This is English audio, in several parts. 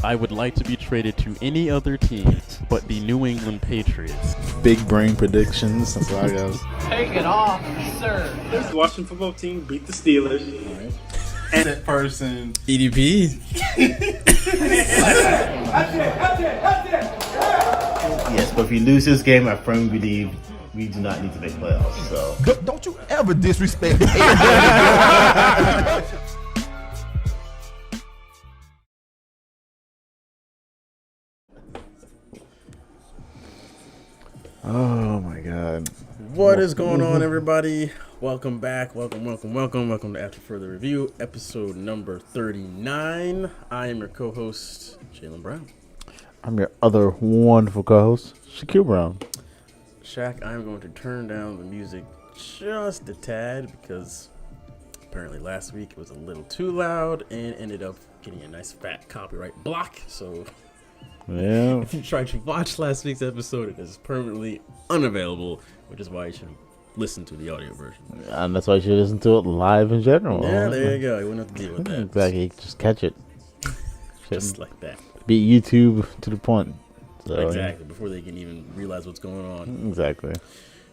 I would like to be traded to any other team but the New England Patriots. Big brain predictions. That's what I got. Take it off, sir. The Washington football team beat the Steelers. Right. And that person. EDP. Yes, but if we lose this game, I firmly believe we do not need to make playoffs. So Don't you ever disrespect me. Oh my God. What is going on, everybody? Welcome back. Welcome to After Further Review, episode number 39. I am your co-host, Jalen Brown. I'm your other wonderful co-host, Shaquille Brown. Shaq, I'm going to turn down the music just a tad because apparently last week it was a little too loud and ended up getting a nice fat copyright block. So Yeah. if you tried to watch last week's episode, it is permanently unavailable, which is why you should listen to the audio version. And that's why you should listen to it live in general. Yeah, there you go. You wouldn't have to deal with that. Exactly. Just catch it. Just like that. Beat YouTube to the point. So, Exactly, before they can even realize what's going on. Exactly.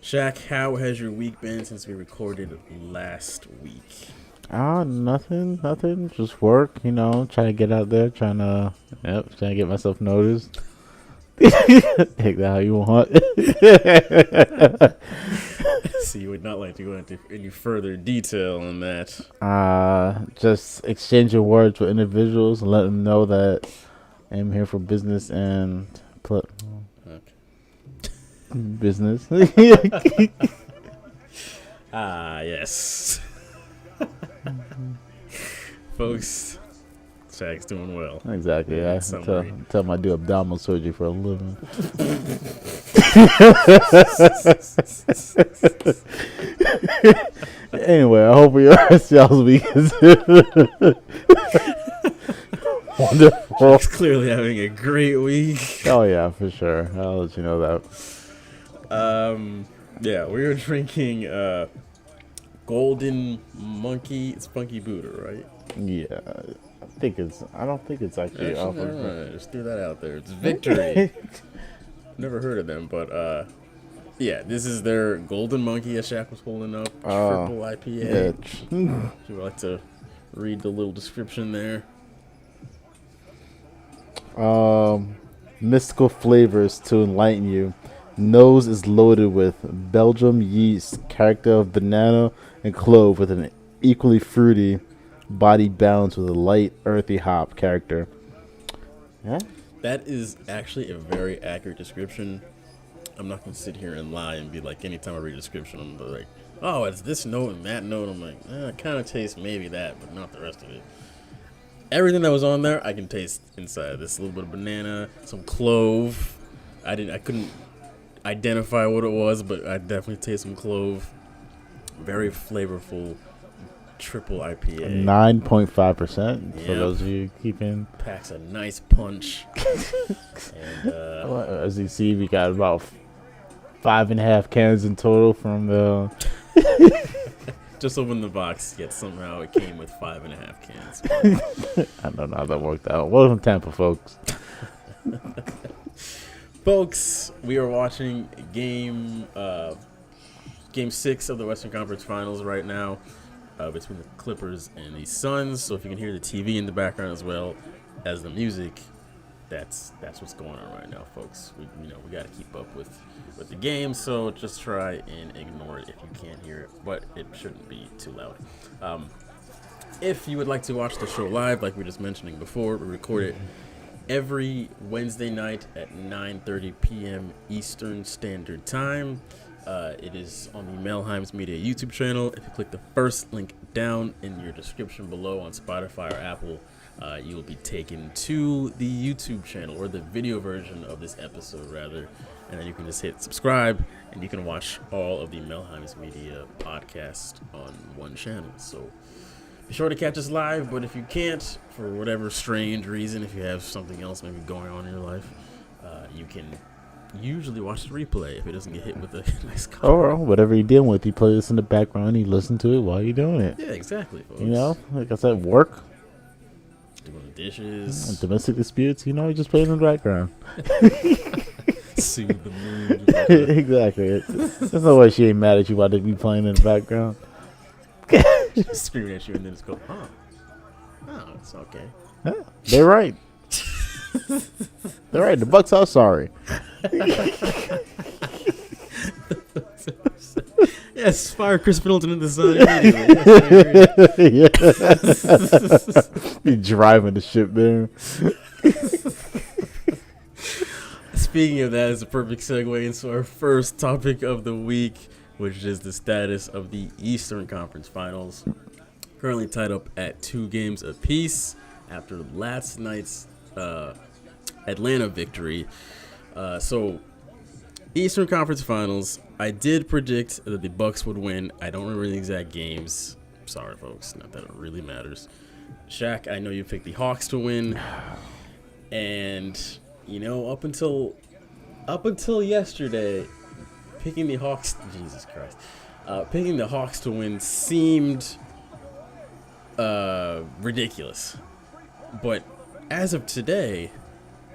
Shaq, how has your week been since we recorded last week? Nothing. Just work, trying to get out there, trying to get myself noticed. Take that how you want. So you would not like to go into any further detail on that. Just exchanging words with individuals and let them know that I'm here for business and business. Yes. Folks, Shaq's doing well. Exactly. Yeah, I summary. tell them I do abdominal surgery for a living. Anyway, I hope your y'all's week is wonderful. He's clearly having a great week. Oh yeah, for sure. I'll let you know that. Yeah, we were drinking Golden Monkey Spunky Buddha, right? Yeah, I don't think it's actually off Never of. mind, just threw that out there. It's Victory. Never heard of them, but yeah, this is their Golden Monkey, as Shaq was holding up. Triple IPA. Yeah. Would you like to read the little description there? Mystical flavors to enlighten you. Nose is loaded with Belgium yeast, character of banana and clove, with an equally fruity body balanced with a light, earthy hop character. Yeah. That is actually a very accurate description. I'm not going to sit here and lie and be like, anytime I read a description, I'm like, oh, it's this note and that note. I'm like, I kind of taste maybe that, but not the rest of it. Everything that was on there, I can taste inside. This a little bit of banana, some clove. I couldn't identify what it was, but I definitely taste some clove. Very flavorful triple IPA. 9.5% for Yep. those of you keeping. Packs a nice punch. And As you see, we got about 5.5 cans in total from the. just opened the box, yet somehow it came with 5.5 cans. I don't know how that worked out. Welcome to Tampa, folks. Folks, we are watching game 6 of the Western Conference Finals right now between the Clippers and the Suns. So if you can hear the TV in the background as well as the music, that's what's going on right now, folks. We got to keep up with the game, so just try and ignore it if you can't hear it, but it shouldn't be too loud. If you would like to watch the show live, like we were just mentioning before, we record it every Wednesday night at 9:30 p.m. Eastern Standard Time. It is on the Melheims Media YouTube channel. If you click the first link down in your description below on Spotify or Apple, you will be taken to the YouTube channel, or the video version of this episode, rather. And then you can just hit subscribe, and you can watch all of the Melheims Media podcast on one channel. So be sure to catch us live, but if you can't, for whatever strange reason, if you have something else maybe going on in your life, you can usually watch the replay if it doesn't get hit with a nice call. Or whatever you're dealing with, you play this in the background, you listen to it while you're doing it. Yeah, exactly, folks. Like I said, work. doing the dishes, Domestic disputes, you know, you just play in the background. soothe the mood. Exactly. There's no way she ain't mad at you while they be playing in the background. Screaming at you, and then it's go, oh, it's okay. Huh, they're right. They're right. The Bucks are sorry. Yes, fire Chris Middleton in the sun immediately. Yes, I agree. Yeah. Be driving the ship there. Speaking of that, is a perfect segue into our first topic of the week, which is the status of the Eastern Conference Finals. Currently tied up at 2 games apiece after last night's Atlanta victory. So, Eastern Conference Finals, I did predict that the Bucks would win. I don't remember the exact games. Sorry, folks. Not that it really matters. Shaq, I know you picked the Hawks to win. And, you know, up until yesterday, picking the Hawks, Jesus Christ, picking the Hawks to win seemed ridiculous. But as of today,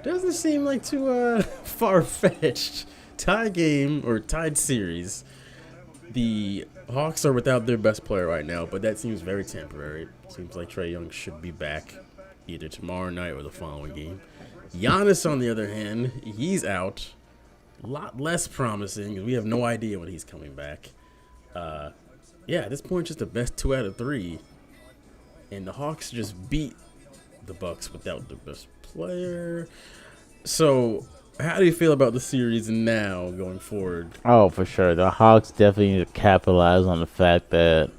doesn't seem like too far-fetched. Tie game or tied series. The Hawks are without their best player right now, but that seems very temporary. Seems like Trae Young should be back either tomorrow night or the following game. Giannis, on the other hand, he's out. A lot less promising. We have no idea when he's coming back. Yeah, at this point, just the best 2 out of 3. And the Hawks just beat the Bucks without their best player. So, how do you feel about the series now going forward? Oh, for sure. The Hawks definitely need to capitalize on the fact that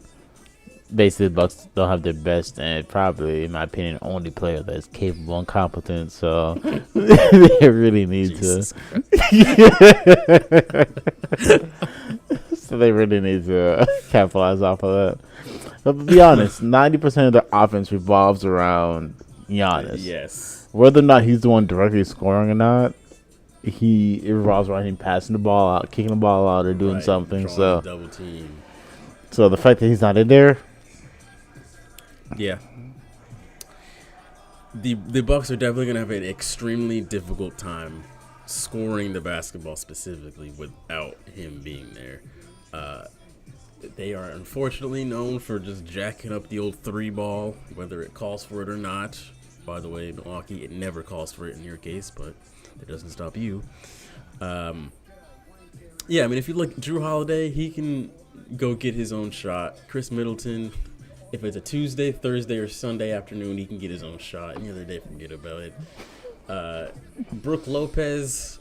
basically the Bucks don't have their best and probably, in my opinion, only player that's capable and competent. So they really need Jesus So they really need to capitalize off of that. But to be honest, 90% of their offense revolves around Giannis. Yes. Whether or not he's the one directly scoring or not, it revolves around him passing the ball out, kicking the ball out, or doing Right, something. drawing So, a double team. so the fact that he's not in there, Yeah. The Bucks are definitely going to have an extremely difficult time scoring the basketball specifically without him being there. They are unfortunately known for just jacking up the old 3 ball, whether it calls for it or not. By the way, Milwaukee, it never calls for it in your case, but it doesn't stop you. Yeah, I mean, if you look, Drew Holiday, he can go get his own shot. Chris Middleton, if it's a Tuesday, Thursday, or Sunday afternoon, he can get his own shot. Any other day, forget about it. Brook Lopez,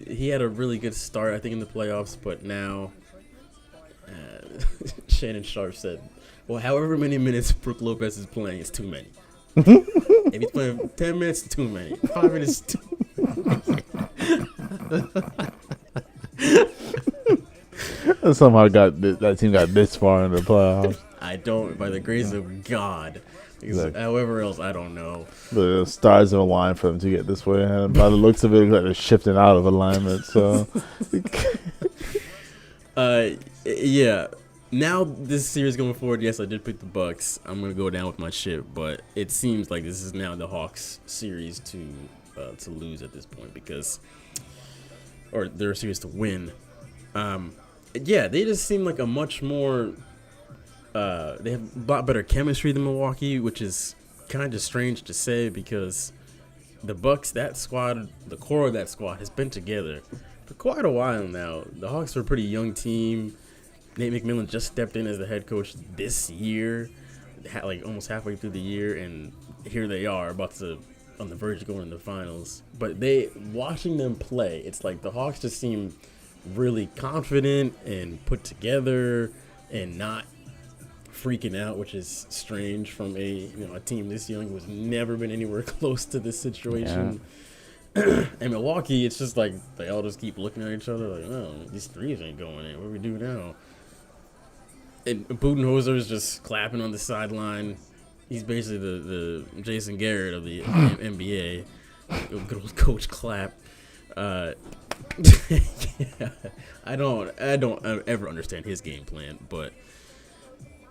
he had a really good start, I think, in the playoffs, but now Shannon Sharp said, well, however many minutes Brook Lopez is playing, it's too many. If he's playing 10 minutes, it's too many. 5 minutes, too somehow that team got this far in the playoffs. I don't, by the grace of God. Exactly. However else, I don't know. The stars have aligned for them to get this way, and by the looks of it, like they're shifting out of alignment. So, yeah. Now this series going forward, yes, I did pick the Bucks. I'm gonna go down with my ship, but it seems like this is now the Hawks series to lose at this point or their series to win. Yeah, they just seem like a much more. They have a lot better chemistry than Milwaukee, which is kind of strange to say because the Bucks, that squad, the core of that squad has been together for quite a while now. The Hawks are a pretty young team. Nate McMillan just stepped in as the head coach this year, like almost halfway through the year, and here they are on the verge of going to the finals. But watching them play, it's like the Hawks just seem really confident and put together and not freaking out, which is strange from a team this young who's never been anywhere close to this situation. Yeah. And Milwaukee, it's just like they all just keep looking at each other like, oh, these threes ain't going in. What do we do now? And Budenholzer is just clapping on the sideline. He's basically the Jason Garrett of the NBA. Good old Coach Clapp. Yeah, I don't ever understand his game plan, but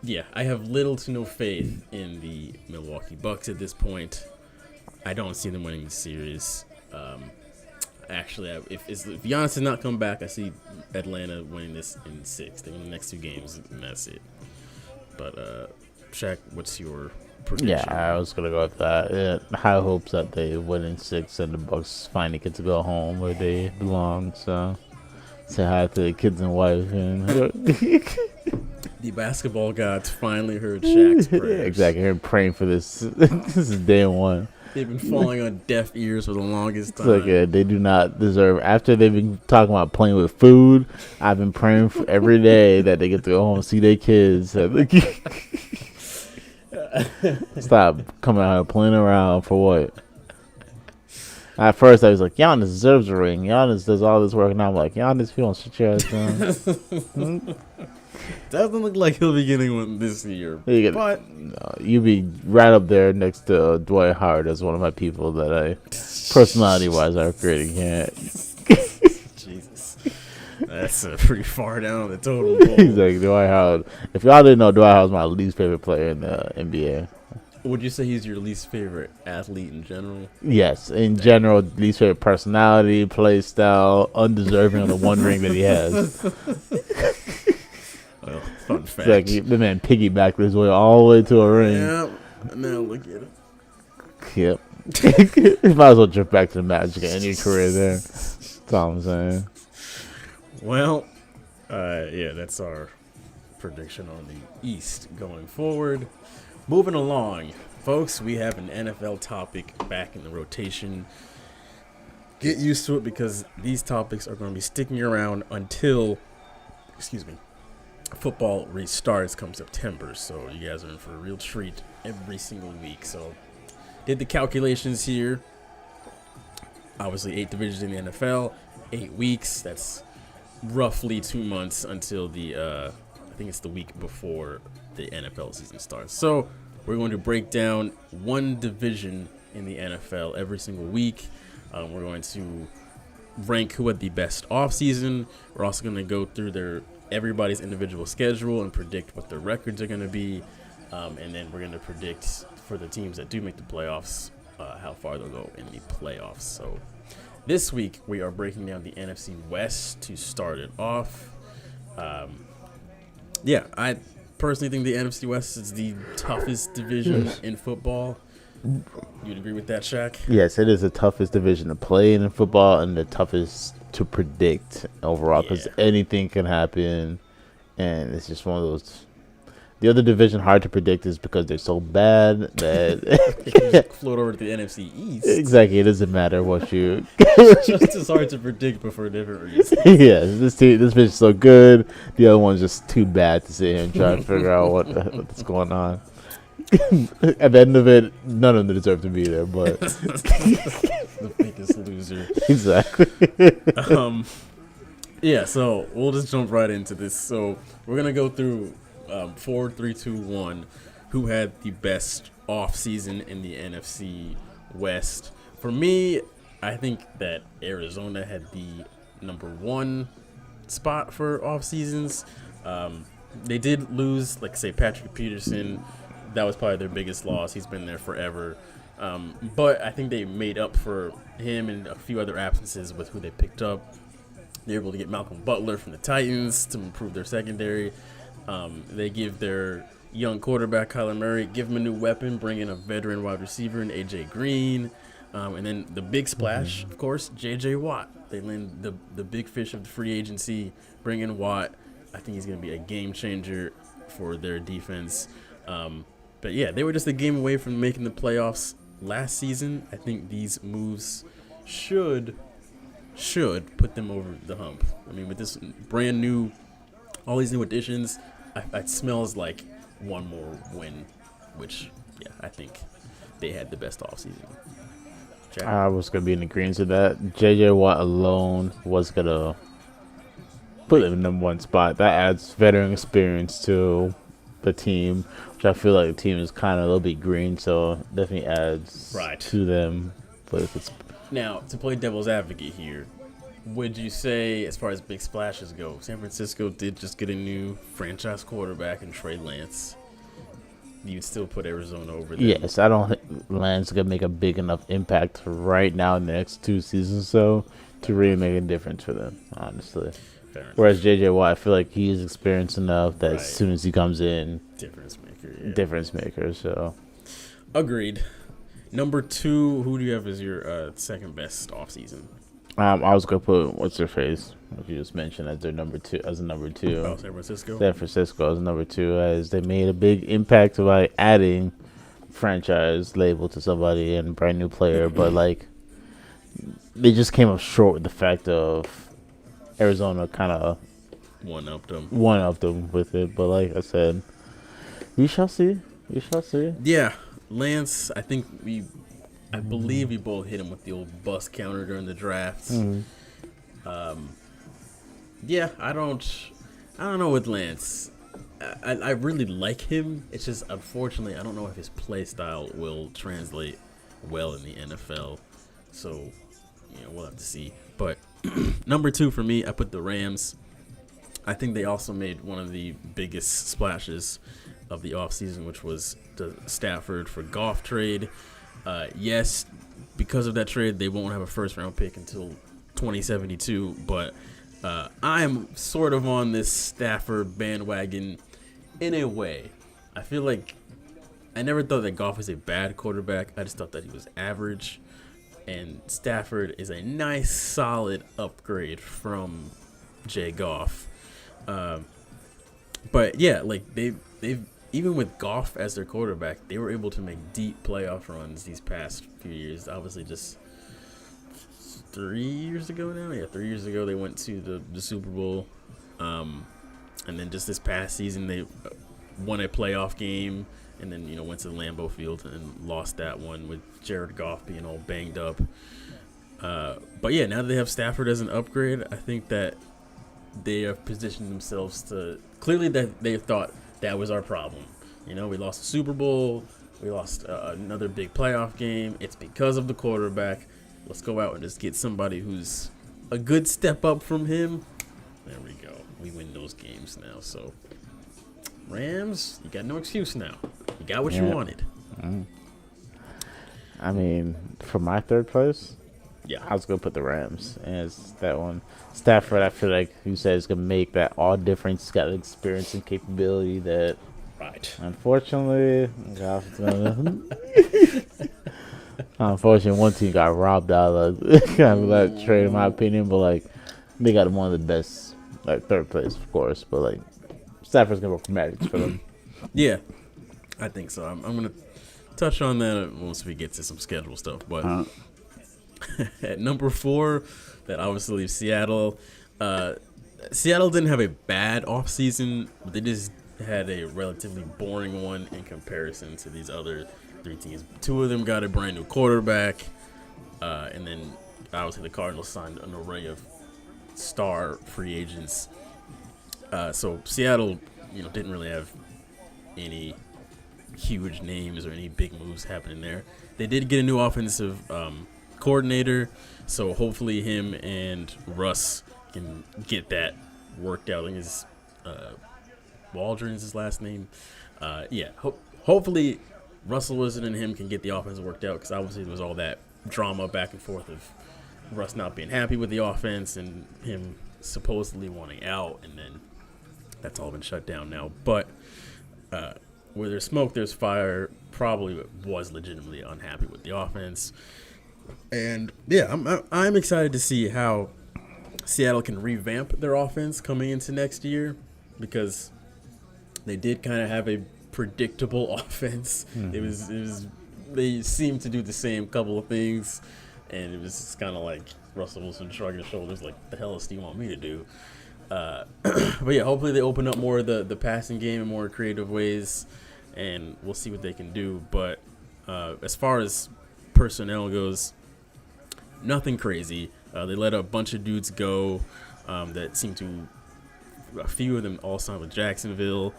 yeah, I have little to no faith in the Milwaukee Bucks at this point. I don't see them winning the series. Actually, if Giannis does not come back, I see Atlanta winning this in 6. They win the next 2 games, and that's it. But, Shaq, what's your prediction? Yeah, I was gonna go with that. Yeah, high hopes that they win in 6 and the Bucks finally get to go home where they belong. So, say hi to the kids and wife. And The basketball gods finally heard Shaq's prayers. exactly. I'm praying for this. This is day one. They've been falling on deaf ears for the longest It's time. like they do not deserve. After they've been talking about playing with food, I've been praying for every day that they get to go home and see their kids. Stop coming out here playing around for what? At first, I was like, Giannis deserves a ring. Giannis does all this work, and I'm like, Giannis, if you don't shut your ass down. Doesn't look like he'll be getting one this year. You get- But No, you be right up there next to Dwight Howard as one of my people that I, personality-wise, are creating here. Jesus, that's pretty far down the total pole. Exactly, Dwight Howard. If y'all didn't know, Dwight Howard's my least favorite player in the NBA. Would you say he's your least favorite athlete in general? Yes, in general, least favorite personality, play style, undeserving of the one ring that he has. Well, fun It's fact. like the man piggybacked his way all the way to a ring. Yeah. Now look at him. Yep. You might as well jump back to the Magic and end your career there. That's all I'm saying. Well, yeah, that's our prediction on the East going forward. Moving along, folks, we have an NFL topic back in the rotation. Get used to it because these topics are going to be sticking around until, football restarts come September. So you guys are in for a real treat every single week. So did the calculations here. Obviously 8 divisions in the NFL, 8 weeks. That's roughly 2 months until the I think it's the week before the NFL season starts. So we're going to break down one division in the NFL every single week. We're going to rank who had the best offseason. We're also going to go through everybody's individual schedule and predict what their records are going to be. And then we're going to predict for the teams that do make the playoffs how far they'll go in the playoffs. So this week we are breaking down the NFC West to start it off. Yeah, I personally think the NFC West is the toughest division in football. You'd agree with that, Shaq? Yes, it is the toughest division to play in football and the toughest to predict overall because Yeah. anything can happen. And it's just one of those. The other division hard to predict is because they're so bad that If you just float over to the NFC East, exactly it doesn't matter what you. it's just as hard to predict but for a different reason. Yeah, this bitch is so good. The other one's just too bad to sit here and try to figure out what's going on. At the end of it, none of them deserve to be there, but The biggest loser. exactly. Yeah, so we'll just jump right into this. So we're gonna go through 4, 3, 2, 1. Who had the best off season in the NFC West? For me, I think that Arizona had the number 1 spot for off seasons. They did lose, like say Patrick Peterson. That was probably their biggest loss. He's been there forever. But I think they made up for him and a few other absences with who they picked up. They're able to get Malcolm Butler from the Titans to improve their secondary. They give their young quarterback, Kyler Murray, give him a new weapon, bring in a veteran wide receiver in A.J. Green. And then the big splash, of course, J.J. Watt. They land the big fish of the free agency, bring in Watt. I think he's going to be a game changer for their defense. But, yeah, they were just a game away from making the playoffs last season. I think these moves should put them over the hump. I mean, with this brand new, all these new additions, it smells like one more win, which, yeah, I think they had the best offseason. Jack? I was gonna be in agreement with that. J.J. Watt alone was gonna put them in number 1 spot. That adds veteran experience to the team, which I feel like the team is kind of a little bit green, so definitely adds Right. to them. But if it's Now, to play devil's advocate here, would you say, as far as big splashes go, San Francisco did just get a new franchise quarterback in Trey Lance? You'd still put Arizona over them? Yes, I don't think Lance gonna make a big enough impact right now in the next 2 seasons, so to really make a difference for them, honestly. Fair enough. Whereas JJ Watt, I feel like he's experienced enough that Right. as soon as he comes in, Difference maker. Yeah. difference maker. So Agreed. Number 2, who do you have as your second best offseason? I was gonna put what's their face, what you just mentioned, as their number 2, as a number 2. Oh, San Francisco? San Francisco as number 2, as they made a big impact by adding franchise label to somebody and brand new player, but like they just came up short with the fact of Arizona kind of One-upped them. one of them with it. But like I said, we shall see. We shall see. Yeah, Lance, I believe we both hit him with the old bus counter during the drafts. Yeah, I don't know with Lance. I really like him. It's just, unfortunately, I don't know if his play style will translate well in the NFL. So, we'll have to see. But number 2 for me, I put the Rams. I think they also made one of the biggest splashes of the offseason, which was the Stafford for Goff trade. Yes, because of that trade, they won't have a first-round pick until 2072, but I'm sort of on this Stafford bandwagon in a way. I feel like I never thought that Goff was a bad quarterback. I just thought that he was average, and Stafford is a nice, solid upgrade from Jay Goff. But yeah, like they've even with Goff as their quarterback, they were able to make deep playoff runs these past few years. Obviously, just 3 years ago now. Yeah, 3 years ago they went to the Super Bowl, and then just this past season they won a playoff game, and then went to the Lambeau Field and lost that one with Jared Goff being all banged up. But yeah, now that they have Stafford as an upgrade, I think that they have positioned themselves to clearly that they thought that was our problem. We lost the Super Bowl, we lost another big playoff game. It's because of the quarterback. Let's go out and just get somebody who's a good step up from him. There we go. We win those games now. So, Rams, you got no excuse now. You got what you wanted. I mean, for my third place, Yeah. I was gonna put the Rams as that one. Stafford, I feel like you said is gonna make that all difference. He's got the experience and capability that, Right. unfortunately, Goff's gonna. Unfortunately, one team got robbed out of kind of that trade, in my opinion. But like, they got one of the best, like third place, of course. But like, Stafford's gonna work magic for them. Yeah, I think so. I'm going to touch on that once we get to some schedule stuff. But at number 4, that obviously leaves Seattle. Seattle didn't have a bad offseason, but they just had a relatively boring one in comparison to these other 3 teams. 2 of them got a brand new quarterback, and then obviously the Cardinals signed an array of star free agents. So Seattle, didn't really have any huge names or any big moves happening there. They did get a new offensive coordinator, so hopefully him and Russ can get that worked out. I think his Waldron's his last name. Hopefully Russell Wilson and him can get the offense worked out, because obviously there was all that drama back and forth of Russ not being happy with the offense and him supposedly wanting out, and then that's all been shut down now. But where there's smoke, there's fire. Probably was legitimately unhappy with the offense, and yeah, I'm excited to see how Seattle can revamp their offense coming into next year, because they did kind of have a predictable offense. It was they seemed to do the same couple of things, and it was just kind of like Russell Wilson shrugging his shoulders like, the hell else do you want me to do? But yeah, hopefully they open up more of the passing game in more creative ways, and we'll see what they can do. But as far as personnel goes, nothing crazy. They let a bunch of dudes go that seem to, a few of them all signed with Jacksonville.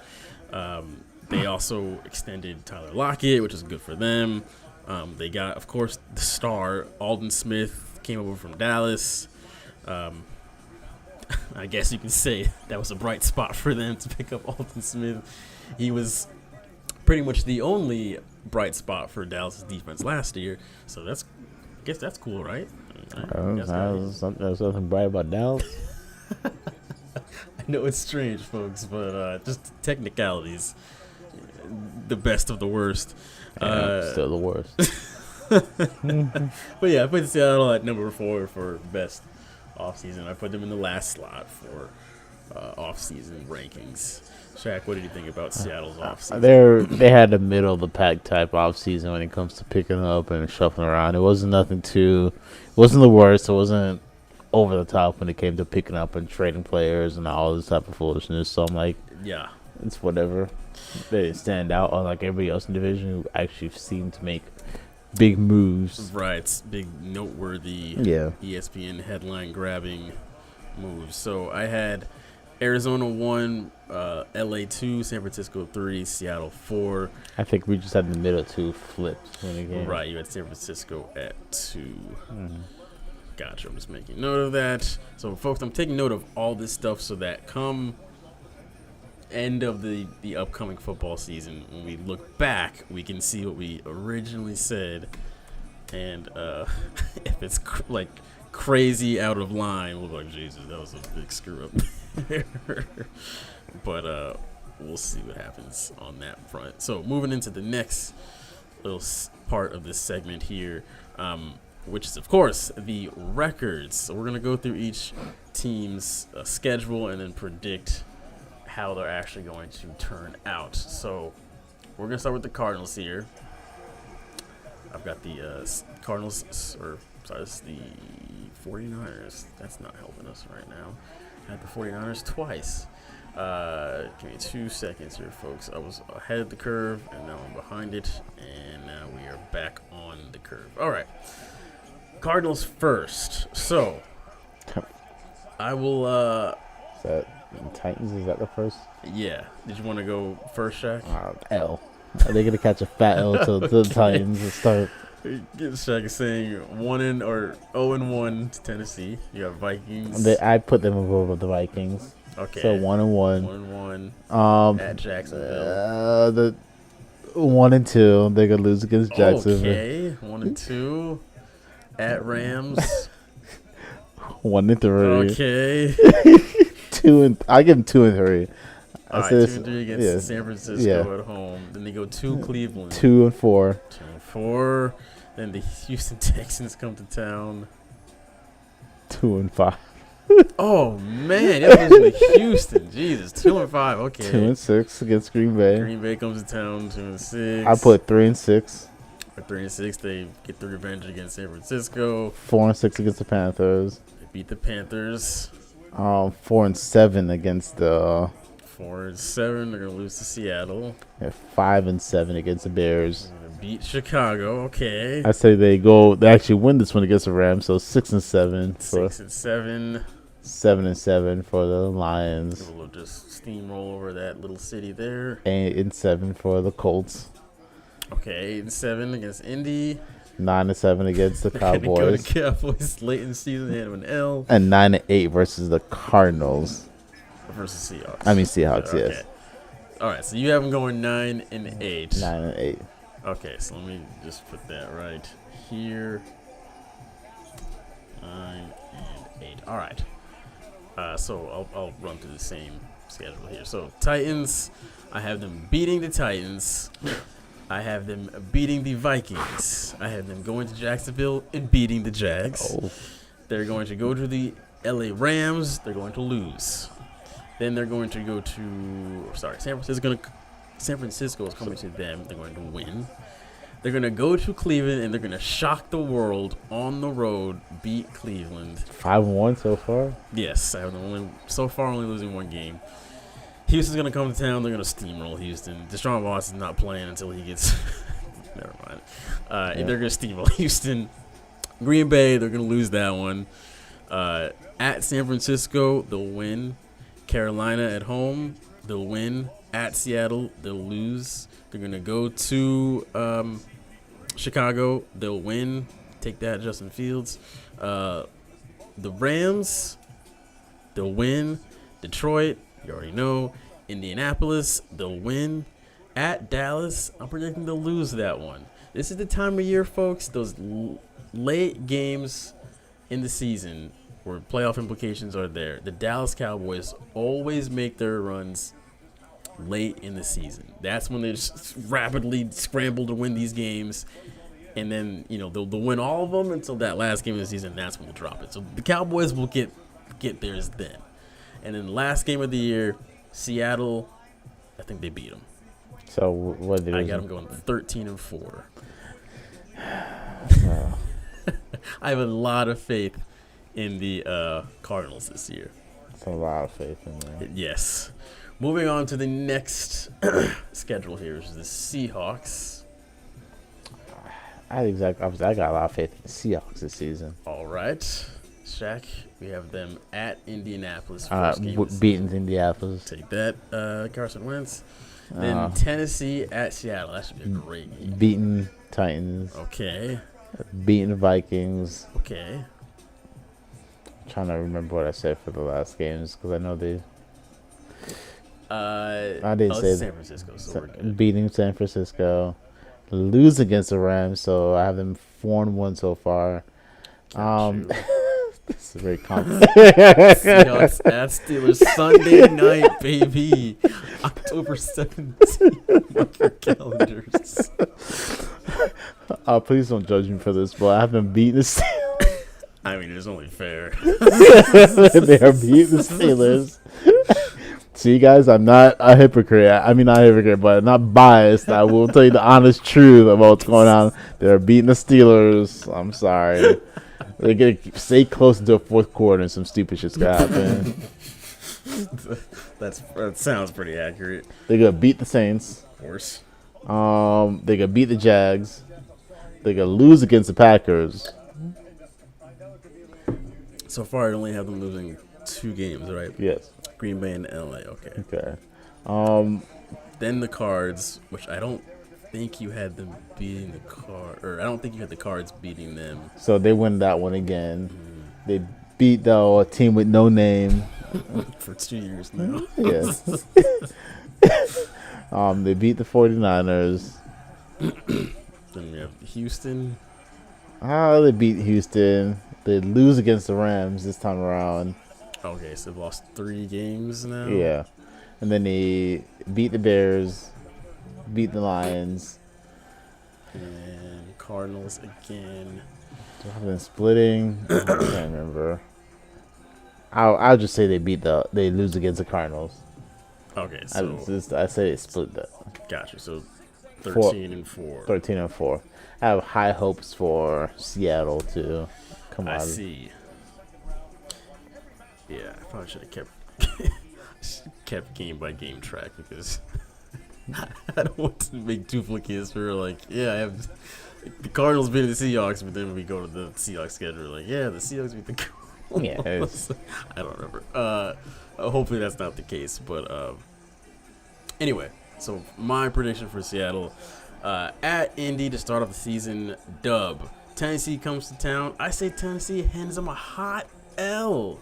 They also extended Tyler Lockett, which is good for them. They got, of course, the star, Aldon Smith, came over from Dallas. I guess you can say that was a bright spot for them to pick up Alton Smith. He was pretty much the only bright spot for Dallas' defense last year. So I guess that's cool, right? There's something bright about Dallas. I know it's strange, folks, but just technicalities. The best of the worst. Still the worst. But yeah, I put Seattle at number 4 for best offseason. I put them in the last slot for offseason rankings. Shaq, what did you think about Seattle's offseason? They had a middle of the pack type offseason when it comes to picking up and shuffling around. It wasn't it wasn't the worst. It wasn't over the top when it came to picking up and trading players and all this type of foolishness. So I'm like, Yeah. it's whatever. They didn't stand out unlike everybody else in the division who actually seemed to make big moves. Right. Big noteworthy ESPN headline grabbing moves. So I had Arizona 1, LA 2, San Francisco 3, Seattle 4. I think we just had the middle two flipped when it came. Right, you had San Francisco at 2. Gotcha, I'm just making note of that. So, folks, I'm taking note of all this stuff so that come end of the upcoming football season, when we look back, we can see what we originally said. And if it's crazy out of line, we'll be like, Jesus, that was a big screw up. But we'll see what happens on that front. So moving into the next little part of this segment here, which is, of course, the records. So we're going to go through each team's schedule and then predict how they're actually going to turn out. So we're going to start with the Cardinals here. I've got the Cardinals, this is the 49ers. That's not helping us right now. I had the 49ers twice. Give me 2 seconds here, folks. I was ahead of the curve, and now I'm behind it, and now we are back on the curve. All right. Cardinals first. So, I will, Is that Titans? Is that the first? yeah. Did you want to go first, Shaq? L. Are they gonna catch a fat L to the Titans and start? Shaq is saying 0-1 to Tennessee. You got Vikings. I put them above the Vikings. Okay. So 1-1. 1-1. At Jacksonville. The 1-2. They're gonna lose against Jacksonville. Okay. 1-2. At Rams. 1-3. Okay. I give them 2 and 3. All right, 2-3 against San Francisco at home. Then they go to Cleveland. 2 and 4. 2-4. Then the Houston Texans come to town. 2 and 5. Oh man, that was with Houston. Jesus, 2-5. Okay. 2 and 6 against Green Bay. Green Bay comes to town. 2-6. I put 3 and 6. At 3-6, they get the revenge against San Francisco. 4 and 6 against the Panthers. They beat the Panthers. 4 and 7 against the. 4-7. They're gonna lose to Seattle. 5 and 7 against the Bears. They're gonna beat Chicago. Okay. I say they actually win this one against the Rams. So 6 and 7 for 6-7. 7 and 7 for the Lions. We'll just steamroll over that little city there. 8 and 7 for the Colts. Okay, 8-7 against Indy. 9 and 7 against the Go Cowboys. to Cowboys late in the season. They have an L And 9 and 8 versus the Cardinals. versus Seahawks. I mean Seahawks, Okay. yes. All right, so you have them going 9 and 8. 9 and 8. Okay, so let me just put that right here. 9 and 8. All right. So I'll run through the same schedule here. So Titans, I have them beating the Titans. I have them beating the Vikings. I have them going to Jacksonville and beating the Jags. Oh. They're going to go to the LA Rams. They're going to lose. Then they're going to go to San Francisco is coming to them. They're going to win. They're going to go to Cleveland and they're going to shock the world on the road, beat Cleveland. 5 and 1 so far. Yes, I have them only losing 1 game. Houston's going to come to town. They're going to steamroll Houston. Deshaun Watson's not playing until he gets – never mind. They're going to steamroll Houston. Green Bay, they're going to lose that one. At San Francisco, they'll win. Carolina at home, they'll win. At Seattle, they'll lose. They're going to go to Chicago. They'll win. Take that, Justin Fields. the Rams, they'll win. Detroit, you already know. Indianapolis, they'll win. At Dallas, I'm predicting they'll lose that one. This is the time of year, folks. Those late games in the season where playoff implications are there. The Dallas Cowboys always make their runs late in the season. That's when they just rapidly scramble to win these games. And then, they'll win all of them until that last game of the season. That's when they'll drop it. So the Cowboys will get theirs then. And then the last game of the year, Seattle, I think they beat them. So what did I got them going 13-4. I have a lot of faith in the Cardinals this year. That's a lot of faith in there. Yes. Moving on to the next schedule here is the Seahawks. I got a lot of faith in the Seahawks this season. All right. Shaq, we have them at Indianapolis. First game Beating Indianapolis. Take that, Carson Wentz. Then Tennessee at Seattle. That should be a great game. Beating Titans. Okay. Beating Vikings. Okay. Trying to remember what I said for the last games because I know they. I didn't say San Francisco, so we're good. Beating San Francisco, lose against the Rams, so I have them 4-1 so far. This is very complicated. Seahawks at Steelers Sunday night, baby. October 17th. Mark your calendars. Please don't judge me for this, but I have them beating the Steelers. I mean, it's only fair. They are beating the Steelers. See, guys, I'm not a hypocrite. I mean, not a hypocrite, but I'm not biased. I will tell you the honest truth about what's going on. They're beating the Steelers. I'm sorry. They're going to stay close to the fourth quarter and some stupid shit's going to happen. That sounds pretty accurate. They're going to beat the Saints. Of course. They're going to beat the Jags. They're going to lose against the Packers. So far, I only have them losing 2 games, right? Yes. Green Bay and LA, okay. Okay. Then the Cards, which I don't think you had them beating the Cards, or I don't think you had the Cards beating them. So they win that one again. They beat a team with no name. For 2 years now. Yes. They beat the 49ers. Then we have Houston. They beat Houston. They lose against the Rams this time around. Okay, so they've lost 3 games now. Yeah. And then they beat the Bears, beat the Lions. And Cardinals again. Do I have them splitting? I can't remember. I'll just say they lose against the Cardinals. Okay, so I say they split that. gotcha. So 13-4. 13-4. I have high hopes for Seattle too. Come on. I see. Yeah, I probably should have kept game by game track because I don't want to make duplicates for I have the Cardinals beating the Seahawks, but then we go to the Seahawks schedule the Seahawks beat the Cardinals. Yeah, I don't remember. Hopefully that's not the case, but anyway, so my prediction for Seattle at Indy to start off the season, dub. Tennessee comes to town. I say Tennessee hands them a hot L.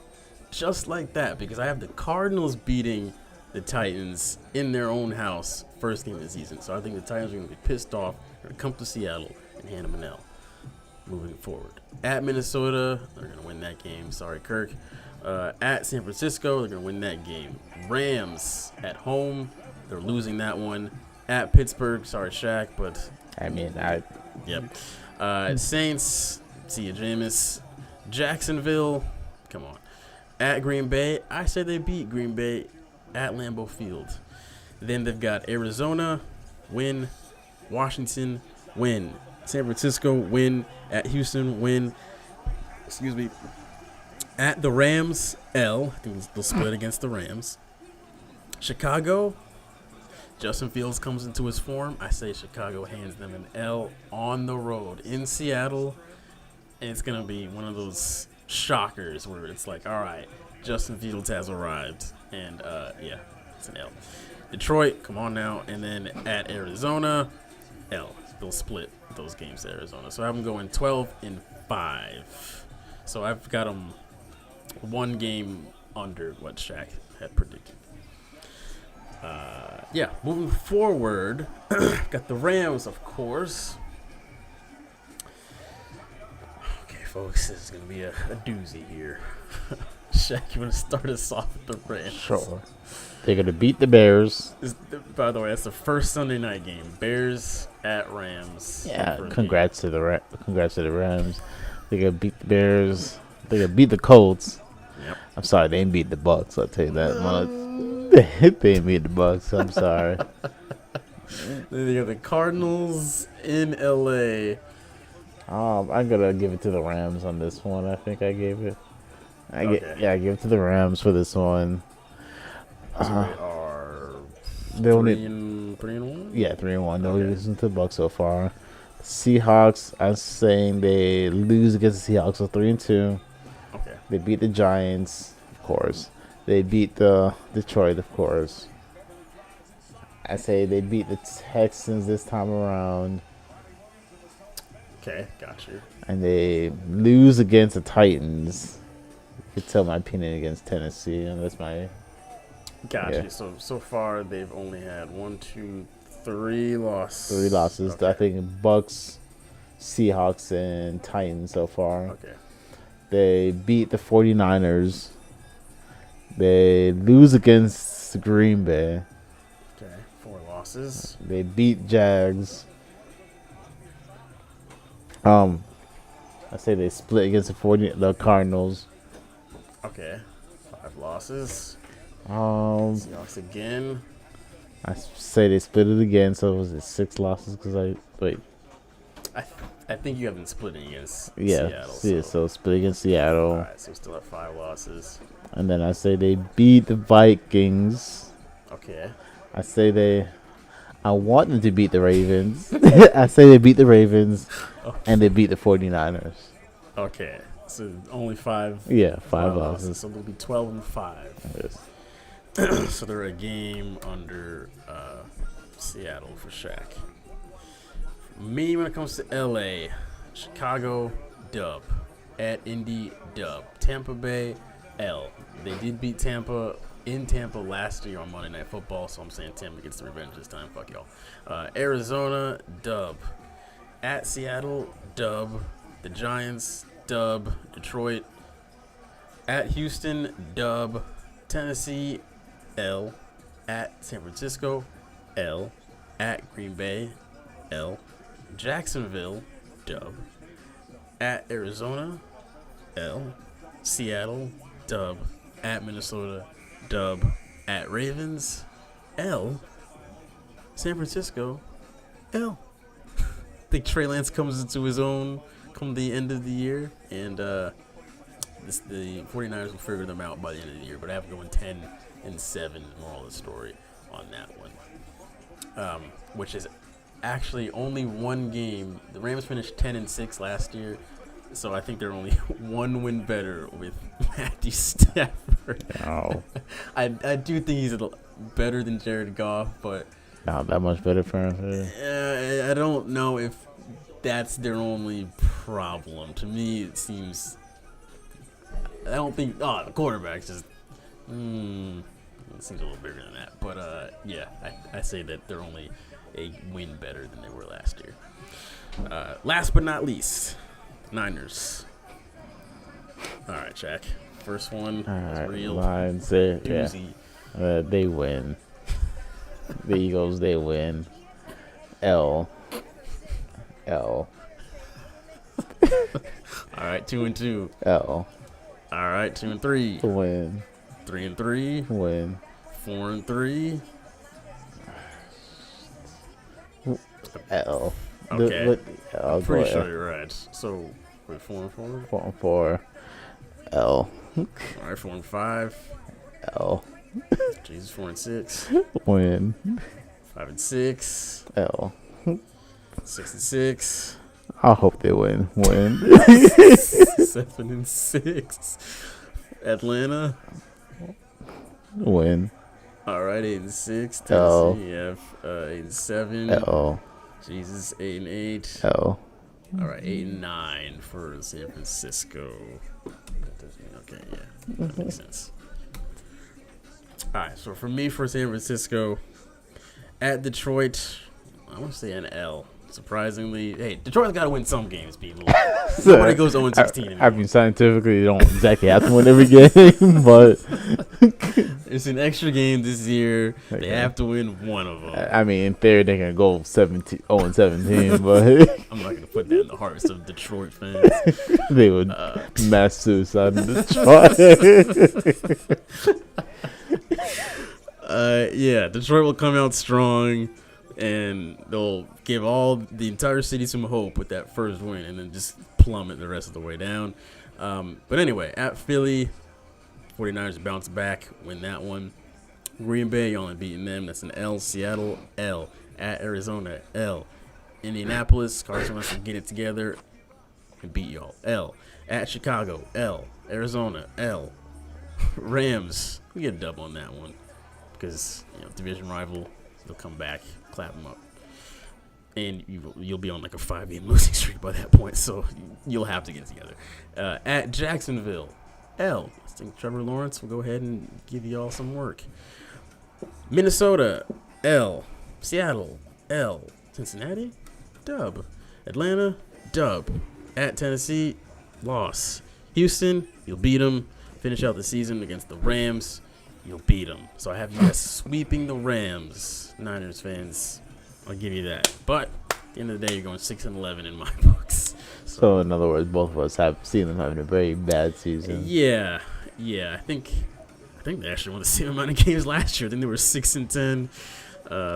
Just like that, because I have the Cardinals beating the Titans in their own house first game of the season. So I think the Titans are going to be pissed off. They're going to come to Seattle and hand them an L moving forward. At Minnesota, they're going to win that game. Sorry, Kirk. At San Francisco, they're going to win that game. Rams at home, they're losing that one. At Pittsburgh, sorry, Shaq, but... Yep. Saints, see you, Jameis. Jacksonville, come on. At Green Bay, I say they beat Green Bay at Lambeau Field. Then they've got Arizona, win. Washington, win. San Francisco, win. At Houston, win. Excuse me. At the Rams, L. I think they'll split against the Rams. Chicago, Justin Fields comes into his form. I say Chicago hands them an L on the road in Seattle. And it's going to be one of those shockers where it's like, all right, Justin Fields has arrived. And, it's an L. Detroit, come on now. And then at Arizona, L. They'll split those games to Arizona. So I have them going 12-5. So I've got them one game under what Shaq had predicted. Yeah, moving forward, got the Rams, of course. Okay, folks, this is going to be a doozy here. Shaq, you want to start us off with the Rams? Sure. They're gonna beat the Bears. By the way, that's the first Sunday night game. Bears at Rams. Yeah, congrats to the Rams. They're gonna beat the Bears. They're gonna beat the Colts. Yep. I'm sorry, they ain't beat the Bucks. I'll tell you that much. They ain't beat the Bucks. I'm sorry. Then you got the Cardinals in LA. I'm gonna give it to the Rams on this one. I think I gave it. I give it to the Rams for this one. So they are They only 3-1. Yeah, 3-1. No Okay. losing to the Bucks so far. Seahawks, I'm saying they lose against the Seahawks, so 3-2. Okay. They beat the Giants, of course. They beat the Detroit, of course. I say they beat the Texans this time around, Okay, got you. and they lose against the Titans. You could tell my opinion against Tennessee, and that's my Got Yeah. you. So far they've only had 3 losses. 3 losses. Okay. I think Bucks, Seahawks, and Titans so far. Okay. They beat the 49ers. They lose against Green Bay. Okay. 4 losses. They beat Jags. I say they split against the Cardinals. Okay. 5 losses. I Seahawks again. say they split it again. So was it 6 losses? I think you have been splitting against Yeah, Seattle. so split against Seattle. Alright, so we still have 5 losses. And then I say they beat the Vikings. Okay. I want them to beat the Ravens. I say they beat the Ravens, and they beat the 49ers. Okay. So only 5. Yeah, 5 losses. So they'll be 12-5. Yes. So they're a game under Seattle for Shaq. Me, when it comes to LA, Chicago, dub. At Indy, dub. Tampa Bay, L. They did beat Tampa in Tampa last year on Monday Night Football, so I'm saying Tampa gets the revenge this time. Fuck y'all. Arizona, dub. At Seattle, dub. The Giants, dub. Detroit. At Houston, dub. Tennessee, L. At San Francisco, L. At Green Bay, L. Jacksonville, dub. At Arizona, L. Seattle, dub. At Minnesota, dub. At Ravens, L. San Francisco, L. I think Trey Lance comes into his own come the end of the year, and the 49ers will figure them out by the end of the year. But I have going 10-7, moral of the story on that one, which is actually only one game. The Rams finished 10-6 last year, so I think they're only 1 win better with Matthew Stafford. Oh, I do think he's better than Jared Goff, but not that much better for him. I don't know if that's their only problem. To me, it seems. I don't think. Oh, the quarterback's just. It seems a little bigger than that. But yeah, I say that they're only a win better than they were last year. Last but not least, Niners. All right, Jack. First one All is right, real Lions, yeah, doozy. they win. The Eagles, they win. L. All right, 2-2. L. All right, 2-3. Win. 3-3. Win. 4-3. L. Okay. I'll Pretty go sure L. you're right. So, wait, 4-4. 4-4. L. All right, 4-5. L. Jesus, 4-6. Win. 5-6. L. 6-6. I hope they win. Win. 7-6. Atlanta. Win. All right, 8-6. L. Tennessee. You have 8-7. L. Jesus, 8-8. L. All right, 8-9 for San Francisco. Okay, yeah, that makes sense. All right, so for me, for San Francisco, at Detroit, I want to say an L. Surprisingly, hey, Detroit's got to win some games, people. Nobody goes 0-16. I mean, scientifically, you don't exactly have to win every game, but It's an extra game this year. They Okay. have to win one of them. I mean, in theory, they can go 0-17, but I'm not going to put that in the hearts of Detroit fans. they would mass suicide in Detroit. Yeah, Detroit will come out strong, and they'll give the entire city some hope with that first win, and then just plummet the rest of the way down. But anyway, at Philly, 49ers bounce back, win that one. Green Bay, y'all ain't beating them. That's an L. Seattle, L. At Arizona, L. Indianapolis, Carson Wentz will get it together and beat y'all, L. At Chicago, L. Arizona, L. Rams, we get a dub on that one because division rival. They'll come back, clap them up, and you'll be on like a 5-game losing streak by that point. So you'll have to get it together. At Jacksonville, L. I think Trevor Lawrence will go ahead and give y'all some work. Minnesota, L. Seattle, L. Cincinnati, dub. Atlanta, dub. At Tennessee, loss. Houston, you'll beat them. Finish out the season against the Rams, you'll beat them. So I have you guys sweeping the Rams. Niners fans, I'll give you that. But at the end of the day, you're going 6-11 in my books. So, in other words, both of us have seen them having a very bad season. Yeah. I think they actually won the same amount of games last year. I think they were 6-10.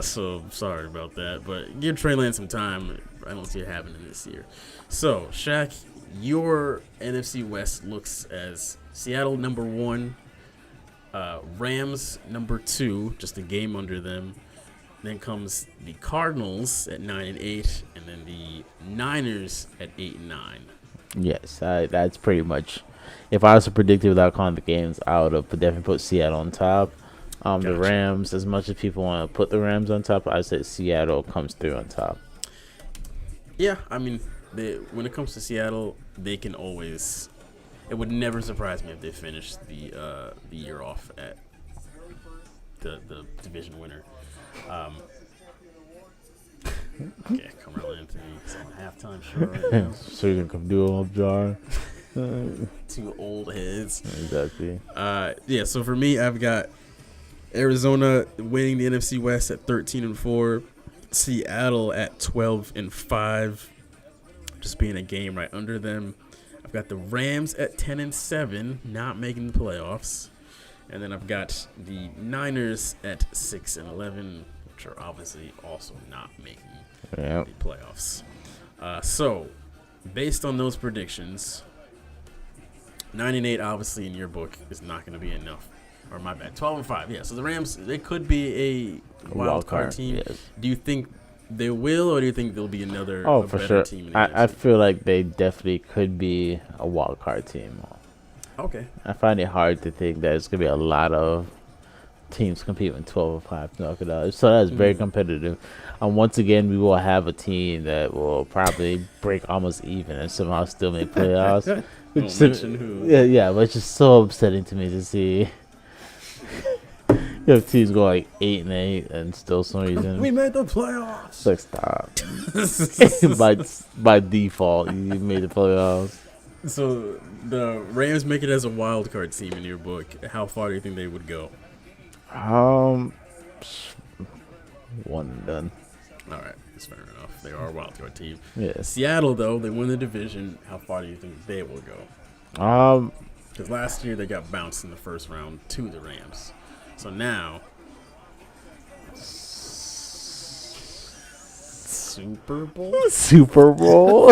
So sorry about that, but give Trey Lance some time. I don't see it happening this year. So Shaq, your NFC West looks as Seattle number 1, Rams number 2, just a game under them. Then comes the Cardinals at 9-8, and then the Niners at 8-9. Yes, that's pretty much. If I was to predict it without calling the games, I would have definitely put Seattle on top. The Gotcha. Rams, as much as people want to put the Rams on top, I said Seattle comes through on top. Yeah, I mean, when it comes to Seattle, they can always. It would never surprise me if they finished the year off at the division winner. Okay, Carmelo Anthony is on halftime show right now. So you can come do a jar. 2 old heads. Exactly. Yeah, so for me, I've got Arizona winning the NFC West at 13-4, Seattle at 12-5, just being a game right under them. I've got the Rams at 10-7, not making the playoffs, and then I've got the Niners at 6-11, which are obviously also not making Yep. the playoffs. So, based on those predictions, 9-8 obviously in your book is not going to be enough. Or my bad, 12-5. Yeah, so the Rams, they could be a wild card team. Yes. Do you think they will, or do you think there'll be another Oh, a for better sure. team in the I NFC? feel like they definitely could be a wild card team. Okay. I find it hard to think that it's gonna be a lot of teams competing 12-5 to knock it out. So that's very competitive. Once again, we will have a team that will probably break almost even and somehow still make playoffs. Don't mention who. Yeah, but it's just so upsetting to me to see. You have teams go like 8-8 and still some reason. We made the playoffs. It's like stop. by default, you made the playoffs. So the Rams make it as a wild card team in your book. How far do you think they would go? One and done. All right, that's fair enough. They are a wild card team. Yes. Seattle, though, they win the division. How far do you think they will go? Because last year they got bounced in the first round to the Rams. So now, Super Bowl? Super Bowl.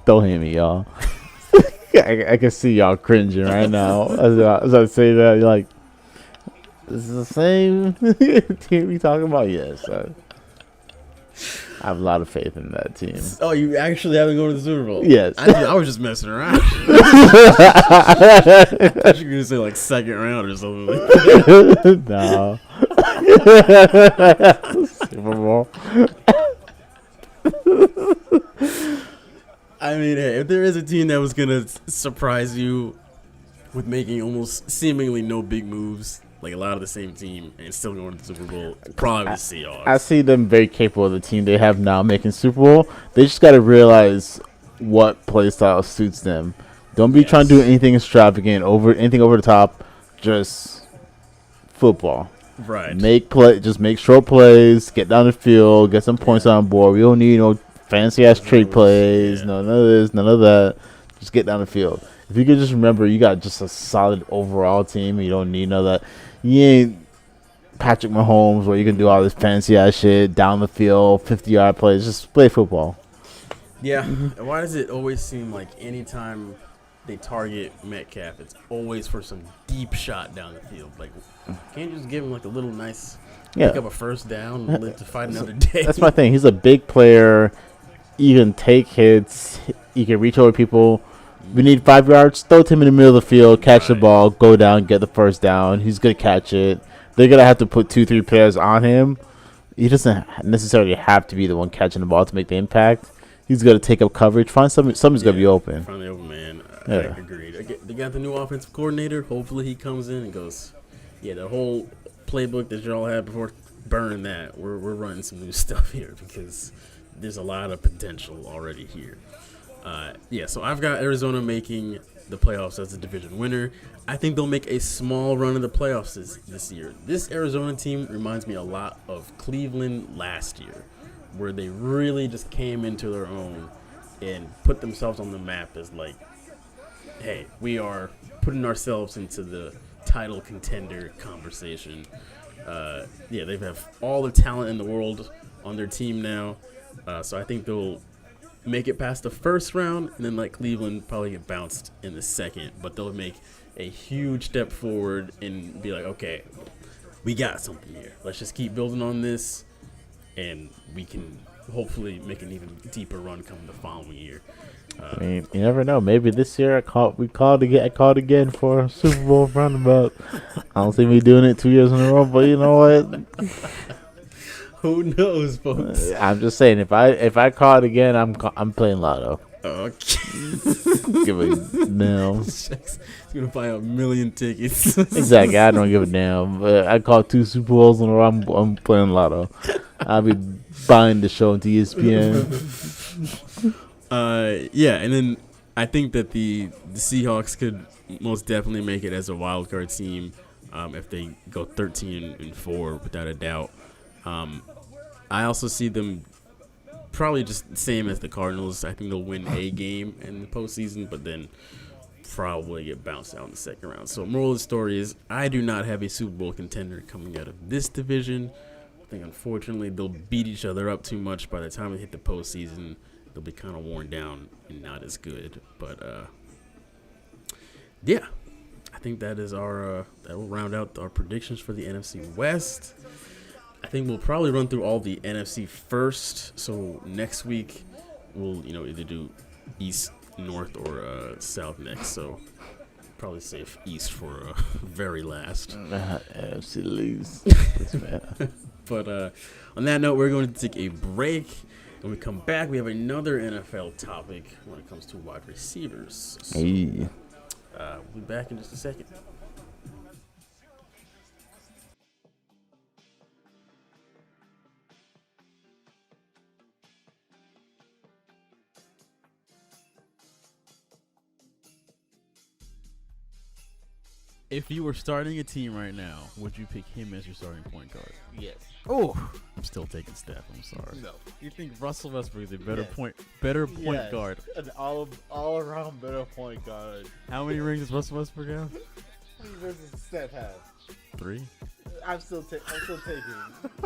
Don't hit me, y'all. I can see y'all cringing right now as I say that. You're like, this is the same team we talking about. Yes. I have a lot of faith in that team. Oh, you actually haven't gone to the Super Bowl? Yes. I was just messing around. I thought you were gonna say like second round or something like that. No. Super Bowl. I mean, hey, if there is a team that was gonna surprise you with making almost seemingly no big moves, like a lot of the same team, and still going to the Super Bowl, probably the Seahawks. I see them very capable of the team they have now making Super Bowl. They just got to realize what play style suits them. Don't be trying to do anything extravagant, anything over the top. Just football. Right. Just make short plays, get down the field, get some points on board. We don't need no fancy ass trick plays, no none of this, none of that. Just get down the field. If you could just remember, you got just a solid overall team. You don't need none of that. You ain't Patrick Mahomes where you can do all this fancy ass shit down the field, 50-yard plays. Just play football. Yeah. And why does it always seem like anytime they target Metcalf, it's always for some deep shot down the field? Like, can't you just give him like a little nice pick up a first down and live to fight another day? That's my thing. He's a big player. You can take hits. You can reach over people. We need 5 yards. Throw it to him in the middle of the field. Catch the ball. Go down. Get the first down. He's going to catch it. They're going to have to put 2-3 players on him. He doesn't necessarily have to be the one catching the ball to make the impact. He's going to take up coverage. Somebody's going to be open. Find the open man. Yeah. I agreed. They got the new offensive coordinator. Hopefully he comes in and goes, yeah, the whole playbook that y'all had before, burn that. We're running some new stuff here because there's a lot of potential already here. So I've got Arizona making the playoffs as a division winner. I think they'll make a small run of the playoffs this year. This Arizona team reminds me a lot of Cleveland last year, where they really just came into their own and put themselves on the map as like, hey, we are putting ourselves into the title contender conversation. They have all the talent in the world on their team now. So I think they'll make it past the first round, and then like Cleveland probably get bounced in the second, but they'll make a huge step forward and be like, okay, we got something here. Let's just keep building on this, and we can hopefully make an even deeper run come the following year. I mean, you never know. Maybe this year I called again for a Super Bowl roundabout. I don't see me doing it 2 years in a row, but you know what? Who knows, folks? I'm just saying, if I call it again, I'm playing lotto. Okay. Give a damn. He's gonna buy 1 million tickets. Exactly. I don't give a damn. But I called 2 Super Bowls in a row. I'm playing lotto. I'll be buying the show into ESPN. And then I think that the Seahawks could most definitely make it as a wild card team if they go 13-4 without a doubt. I also see them probably just the same as the Cardinals. I think they'll win a game in the postseason, but then probably get bounced out in the second round. So moral of the story is I do not have a Super Bowl contender coming out of this division. I think unfortunately they'll beat each other up too much by the time they hit the postseason. They'll be kind of worn down and not as good. But I think that is that will round out our predictions for the NFC West. I think we'll probably run through all the NFC first. So next week we'll either do East, North, or South next. So probably save East for very last. NFC lose. But on that note, we're going to take a break. When we come back, we have another NFL topic when it comes to wide receivers. So, Hey. we'll be back in just a second. If you were starting a team right now, would you pick him as your starting point guard? Yes. Oh, I'm still taking Steph. I'm sorry. No. You think Russell Westbrook is a better Yes. point guard? An all around better point guard. How many rings does Russell Westbrook have? How many rings does Steph have? 3. I'm still taking.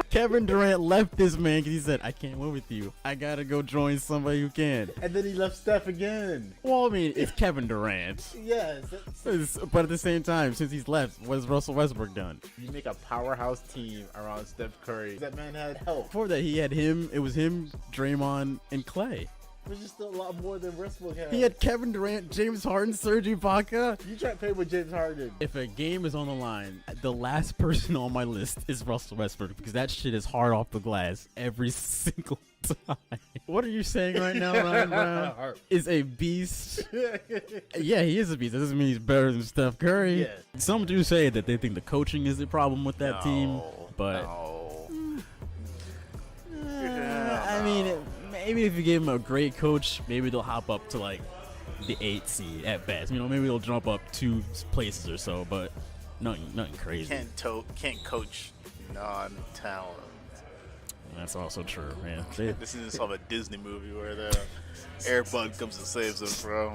Kevin Durant left this man because he said, "I can't win with you. I gotta go join somebody who can." And then he left Steph again. Well, I mean, it's Kevin Durant. Yes, But at the same time, since he's left, what has Russell Westbrook done? You make a powerhouse team around Steph Curry. That man had help. Before that, he had him. It was him, Draymond, and Clay. Which is still a lot more than Westbrook had. He had Kevin Durant, James Harden, Serge Ibaka. You try to play with James Harden. If a game is on the line, the last person on my list is Russell Westbrook because that shit is hard off the glass every single time. What are you saying right now, Ryan Brown? Is a beast. Yeah, he is a beast. That doesn't mean he's better than Steph Curry. Yeah. Some do say that they think the coaching is the problem with that team, but I mean, maybe if you give him a great coach, maybe they'll hop up to like the 8th seed at best. You know, maybe they'll jump up 2 places or so, but nothing crazy. Can't coach non-talent. That's also true, man. This is some of a Disney movie where the Airbud comes and saves them from.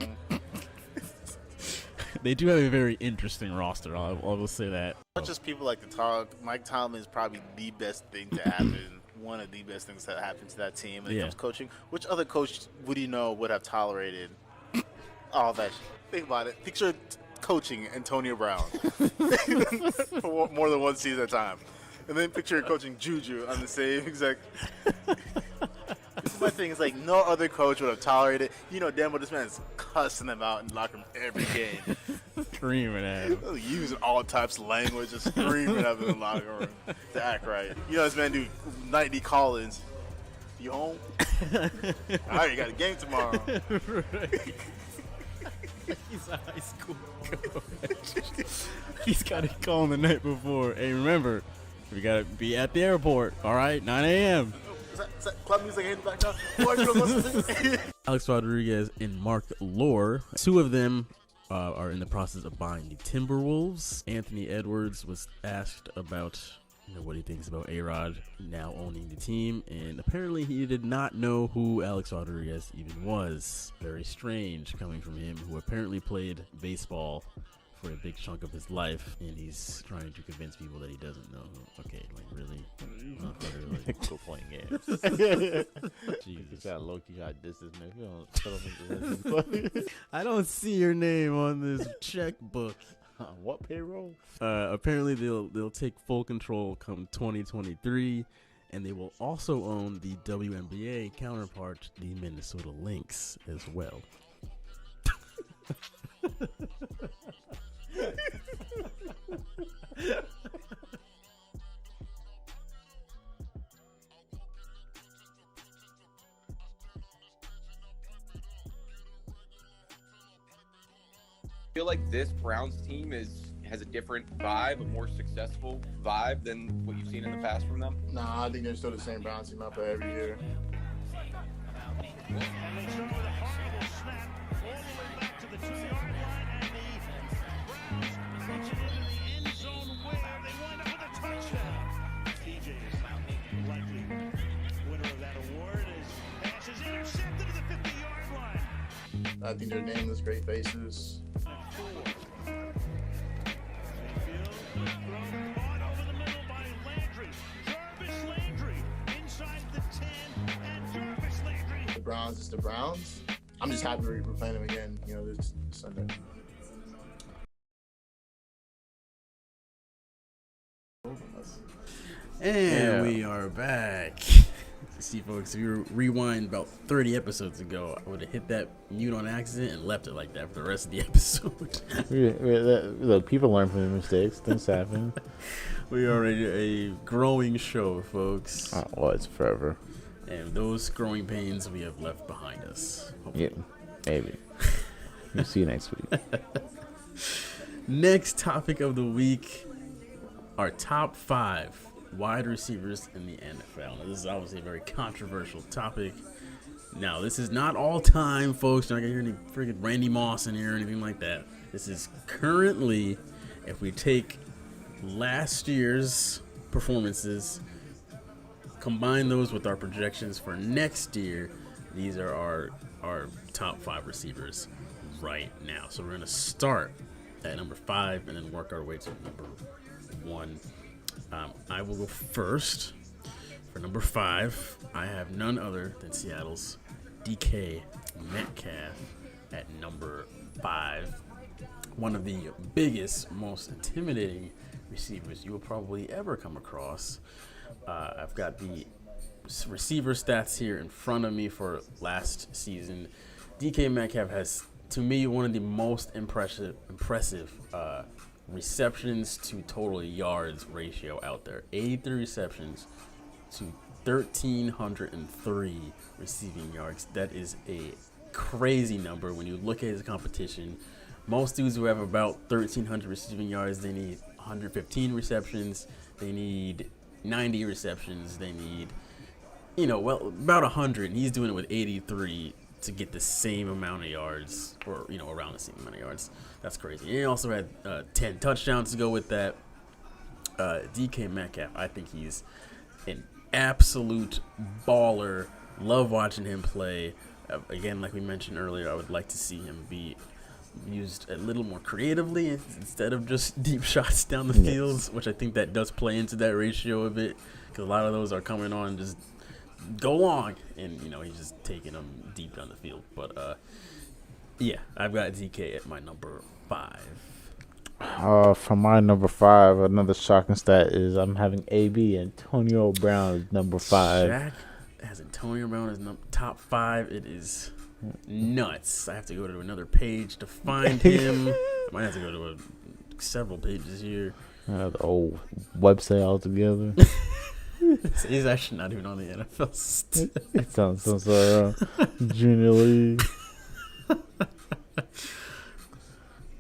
They do have a very interesting roster. I will say that. Not just people like to talk. Mike Tomlin is probably the best thing to happen. One of the best things that happened to that team when it comes to coaching. Which other coach would you know would have tolerated all that shit? Think about it. Picture coaching Antonio Brown for more than one season at a time. And then picture coaching Juju on the same exact. My thing is like no other coach would have tolerated. You know, damn well this man is cussing them out in the locker room every game, Screaming at him. using all types of language, just screaming at them in the locker room to act right. You know, this man do nightly call-ins. You home? All right, you got a game tomorrow. He's a high school coach. He's got to call the night before. Hey, remember, we got to be at the airport. All right, 9 a.m. Is that club music in the background? What are you listening? Alex Rodriguez and Mark Lore, 2 of them are in the process of buying the Timberwolves. Anthony Edwards was asked about what he thinks about A-Rod now owning the team, and apparently he did not know who Alex Rodriguez even was. Very strange coming from him, who apparently played baseball for a big chunk of his life, and he's trying to convince people that he doesn't know. Okay, like really? Not really. Go playing games. Jesus. Got low-key got distance, man. We don't tell him to I don't see your name on this checkbook. what payroll? Apparently they'll take full control come 2023, and they will also own the WNBA counterpart, the Minnesota Lynx, as well. I feel like this Browns team has a different vibe, a more successful vibe than what you've seen in the past from them. Nah, I think they're still the same Browns team out there every year. I think they're nameless great faces. The Browns is the Browns. I'm just happy we're playing them again, you know, this Sunday. And we are back. See, folks, if you rewind about 30 episodes ago, I would have hit that mute on accident and left it like that for the rest of the episode. Look, people learn from their mistakes. Things happen. We are a growing show, folks. Oh, well, it's forever. And those growing pains we have left behind us. Yeah, maybe. We'll see you next week. Next topic of the week, our top 5 wide receivers in the NFL. Now, this is obviously a very controversial topic. Now, this is not all time, folks. You're not going to hear any freaking Randy Moss in here or anything like that. This is currently, if we take last year's performances, combine those with our projections for next year, these are our top 5 receivers right now. So we're going to start at number 5 and then work our way to number 1. I will go first. For number 5, I have none other than Seattle's DK Metcalf at number 5. one of the biggest, most intimidating receivers you will probably ever come across. I've got the receiver stats here in front of me for last season. DK Metcalf has, to me, one of the most impressive receptions to total yards ratio out there. 83 receptions to 1,303 receiving yards. That is a crazy number when you look at his competition. Most dudes who have about 1,300 receiving yards, they need 115 receptions. They need 90 receptions. They need, about 100. And he's doing it with 83 to get the same amount of yards, or, around the same amount of yards. That's crazy. And he also had 10 touchdowns to go with that. DK Metcalf, I think he's an absolute baller. Love watching him play. Again, like we mentioned earlier, I would like to see him be used a little more creatively instead of just deep shots down the field, which I think that does play into that ratio a bit, because a lot of those are coming on just go long, and he's just taking them deep down the field. But I've got DK at my number 5. For my number 5, another shocking stat is I'm having AB Antonio Brown as number 5. Shaq has Antonio Brown as top 5. It is nuts. I have to go to another page to find him. I might have to go to several pages here. The old website altogether. He's actually not even on the NFL. It sounds Junior League.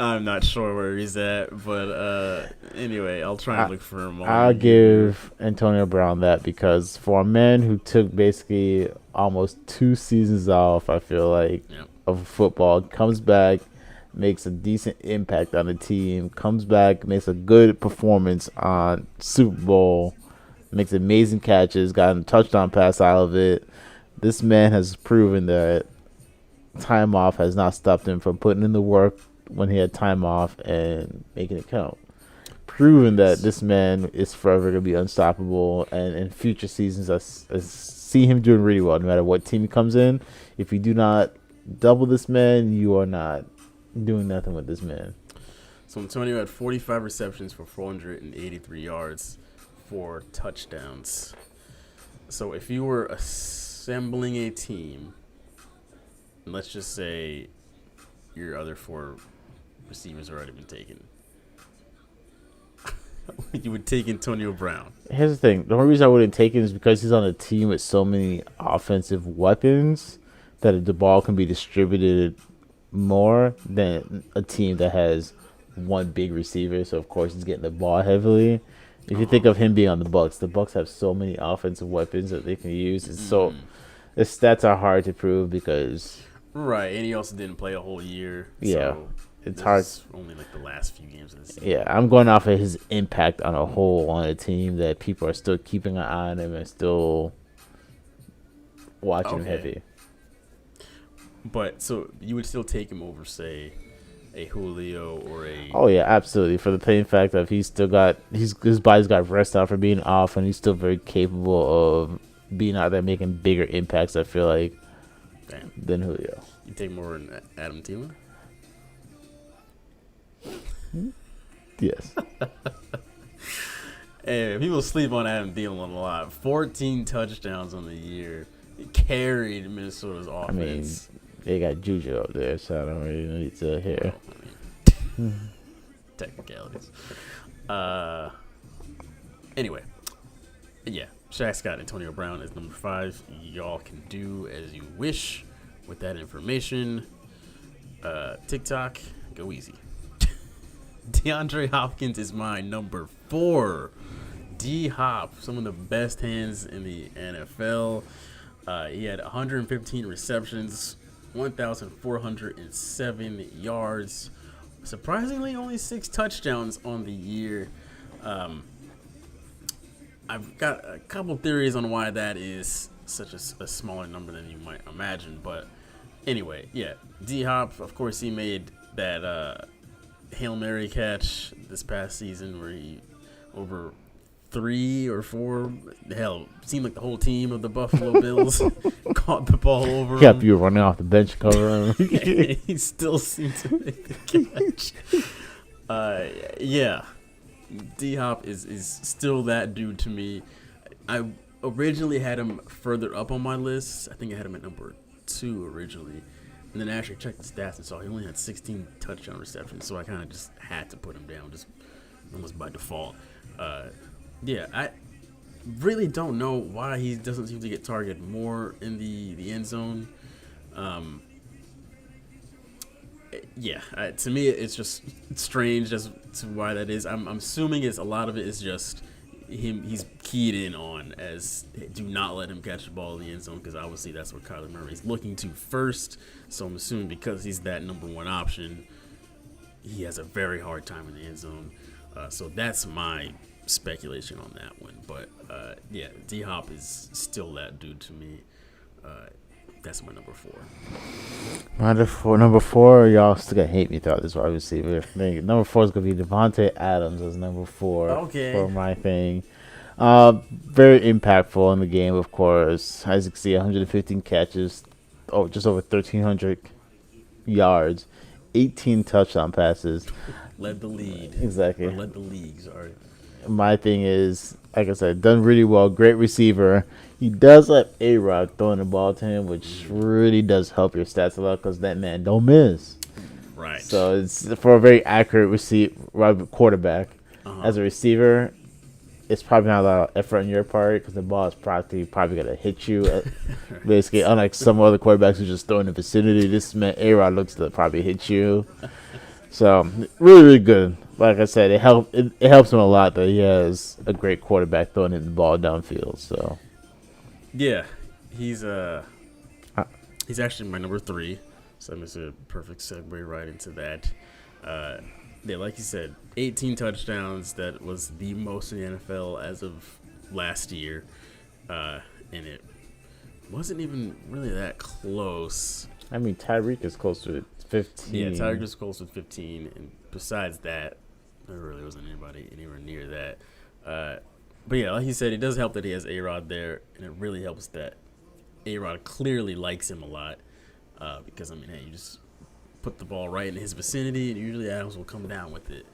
I'm not sure where he's at, but anyway, I'll try and look for him. I'll give Antonio Brown that, because for a man who took basically almost 2 seasons off, I feel like, of football, comes back, makes a decent impact on the team, comes back, makes a good performance on Super Bowl, makes amazing catches, got a touchdown pass out of it. This man has proven that time off has not stopped him from putting in the work when he had time off and making it count. Proven that this man is forever going to be unstoppable, and in future seasons I see him doing really well no matter what team he comes in. If you do not double this man, you are not doing nothing with this man. So Antonio had 45 receptions for 483 yards, 4 touchdowns. So if you were assembling a team, and let's just say your other 4 receivers already been taken, you would take Antonio Brown. Here's the thing. The only reason I wouldn't take him is because he's on a team with so many offensive weapons that the ball can be distributed more than a team that has one big receiver. So, of course, he's getting the ball heavily. If you think of him being on the Bucs have so many offensive weapons that they can use. So the stats are hard to prove because... Right, and he also didn't play a whole year. Yeah. So it's hard. Only like the last few games of the season. Yeah, I'm going off of his impact on a whole on a team that people are still keeping an eye on him and still watching him heavy. But so you would still take him over, say, a Julio or a... Oh yeah, absolutely. For the plain fact that he's still got his body's got rest out for being off, and he's still very capable of being out there making bigger impacts, I feel like, than Julio. You take more than Adam Thielen? Yes. Hey, people sleep on Adam Thielen a lot. 14 touchdowns on the year. He carried Minnesota's offense. I mean, they got Juju up there, so I don't really need to hear. Technicalities. Anyway, yeah, Shaq's got Antonio Brown as number 5. Y'all can do as you wish with that information. TikTok, go easy. DeAndre Hopkins is my number 4. D-Hop, some of the best hands in the NFL. He had 115 receptions, 1,407 yards. Surprisingly, only 6 touchdowns on the year. I've got a couple theories on why that is such a smaller number than you might imagine. But anyway, yeah, D-Hop, of course, he made that Hail Mary catch this past season where he over 3 or 4, hell, seemed like the whole team of the Buffalo Bills caught the ball over him. Yep, you were running off the bench covering him. He still seemed to make the catch. Yeah, D-Hop is still that dude to me. I originally had him further up on my list. I think I had him at number 2 originally. And then I actually checked the stats and saw he only had 16 touchdown receptions. So I kind of just had to put him down, just almost by default. Yeah, I really don't know why he doesn't seem to get targeted more in the end zone. To me, it's just strange as to why that is. I'm assuming a lot of it is just him. He's keyed in on as do not let him catch the ball in the end zone, because obviously that's what Kyler Murray is looking to first. So I'm assuming because he's that number 1 option, he has a very hard time in the end zone. So that's my speculation on that one. But yeah, D-Hop is still that dude to me. That's my number 4. Number four, y'all still gonna hate me throughout this wide receiver thing. Number 4 is gonna be Devontae Adams as number 4 for my thing. Very impactful in the game, of course. As you can see, 115 catches, just over 1,300 yards, 18 touchdown passes. Led the lead. Exactly. Or led the league, sorry. My thing is, like I said, done really well. Great receiver. He does let A-Rod throwing the ball to him, which really does help your stats a lot because that man don't miss. Right. So it's for a very accurate quarterback. As a receiver, it's probably not a lot of effort on your part because the ball is probably going to hit you. Basically, unlike some other quarterbacks who just throw in the vicinity, this man A-Rod looks to probably hit you. So really, really good. Like I said, it helps him a lot that he has a great quarterback throwing the ball downfield. So yeah, he's actually my number 3. So that's a perfect segue right into that. Yeah, like you said, 18 touchdowns. That was the most in the NFL as of last year, and it wasn't even really that close. I mean, Tyreek is close to 15. Yeah, Tyreek is close to 15, and besides that, there really wasn't anybody anywhere near that. But yeah, like he said, it does help that he has A-Rod there, and it really helps that A-Rod clearly likes him a lot. Because, I mean, hey, you just put the ball right in his vicinity, and usually Adams will come down with it.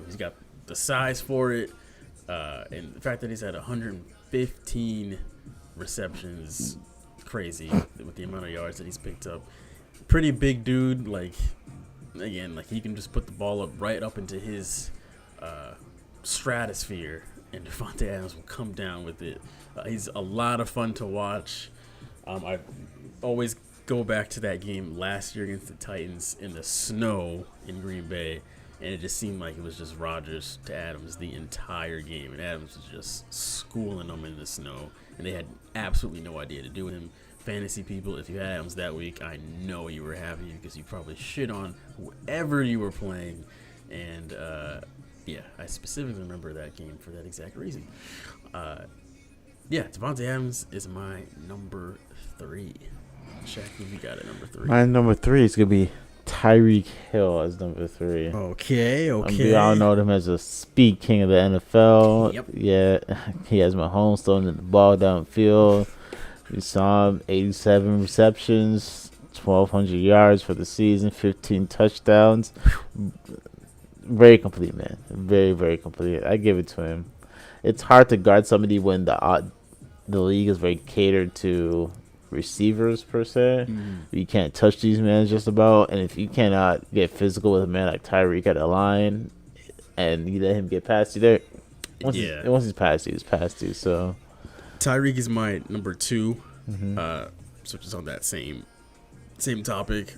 He's got the size for it, and the fact that he's had 115 receptions, crazy with the amount of yards that he's picked up. Pretty big dude, like, again, like he can just put the ball up right up into his stratosphere, and Devontae Adams will come down with it. He's a lot of fun to watch. I always go back to that game last year against the Titans in the snow in Green Bay, and it just seemed like it was just Rodgers to Adams the entire game, and Adams was just schooling them in the snow, and they had absolutely no idea to do with him. Fantasy people, if you had Adams that week, I know you were happy because you probably shit on whoever you were playing. And yeah, I specifically remember that game for that exact reason. Yeah, Devontae Adams is my number 3. Shaq, who you got at number 3? My number 3 is gonna be Tyreek Hill as number 3. Okay. We all know him as a speed king of the NFL. Yep. Yeah, he has Mahomes throwing the ball downfield. We saw him 87 receptions, 1,200 yards for the season, 15 touchdowns. Very complete, man. Very, very complete. I give it to him. It's hard to guard somebody when the league is very catered to receivers, per se. You can't touch these men just about. And if you cannot get physical with a man like Tyreek at the line and you let him get past you there, once he's past you, he's past you. So Tyreek is my number 2, so just on that same topic.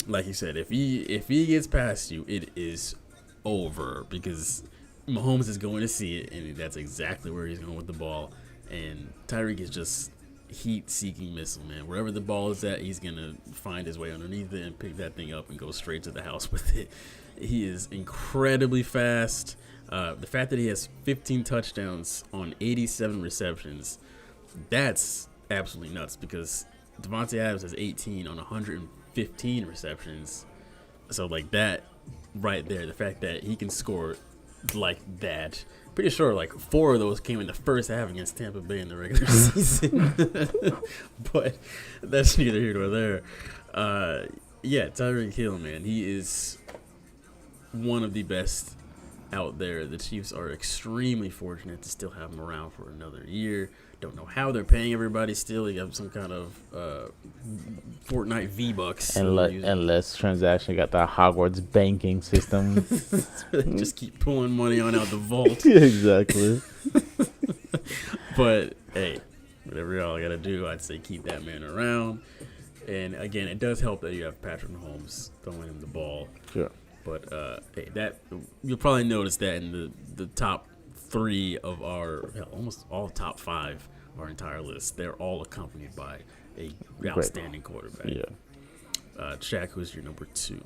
Like you said, if he gets past you, it is over because Mahomes is going to see it, and that's exactly where he's going with the ball. And Tyreek is just heat-seeking missile, man. Wherever the ball is at, he's gonna find his way underneath it and pick that thing up and go straight to the house with it. He is incredibly fast. The fact that he has 15 touchdowns on 87 receptions, that's absolutely nuts because Devontae Adams has 18 on 115 receptions. So, like, that right there, the fact that he can score like that, pretty sure like 4 of those came in the first half against Tampa Bay in the regular season. But that's neither here nor there. Yeah, Tyreek Hill, man, he is one of the best out there. The Chiefs are extremely fortunate to still have him around for another year. Don't know how they're paying everybody still. You have some kind of Fortnite V-Bucks. Unless Transaction got that Hogwarts banking system. Just keep pulling money on out the vault. Yeah, exactly. But, hey, whatever y'all got to do, I'd say keep that man around. And, again, it does help that you have Patrick Mahomes throwing him the ball. Sure. But hey, that you'll probably notice that in the top 3 of our almost all top 5 our entire list, they're all accompanied by a outstanding quarterback. Yeah. Shaq, who's your number 2?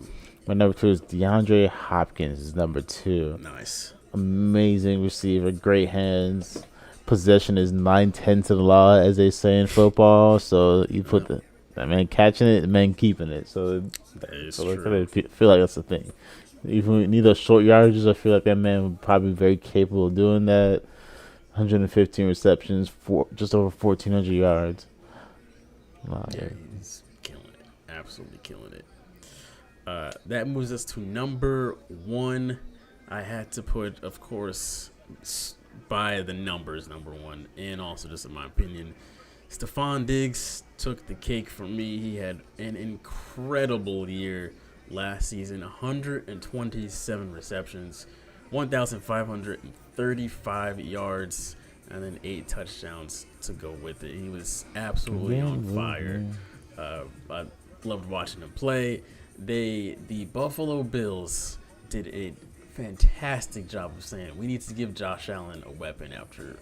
My number 2 is DeAndre Hopkins. Is number 2. Nice, amazing receiver, great hands. Possession is 9/10 to the law, as they say in football. So you put that man catching it, the man keeping it. So that is true. I feel like that's the thing. Even when you need those short yardages, I feel like that man would probably be very capable of doing that. 115 receptions, just over 1,400 yards. Wow, yeah, he's killing it. Absolutely killing it. That moves us to number 1. I had to put, of course, by the numbers, number 1, and also just in my opinion, Stephon Diggs took the cake for me. He had an incredible year last season. 127 receptions, 1,535 yards, and then 8 touchdowns to go with it. He was absolutely on fire. I loved watching him play. The Buffalo Bills did a fantastic job of saying we need to give Josh Allen a weapon after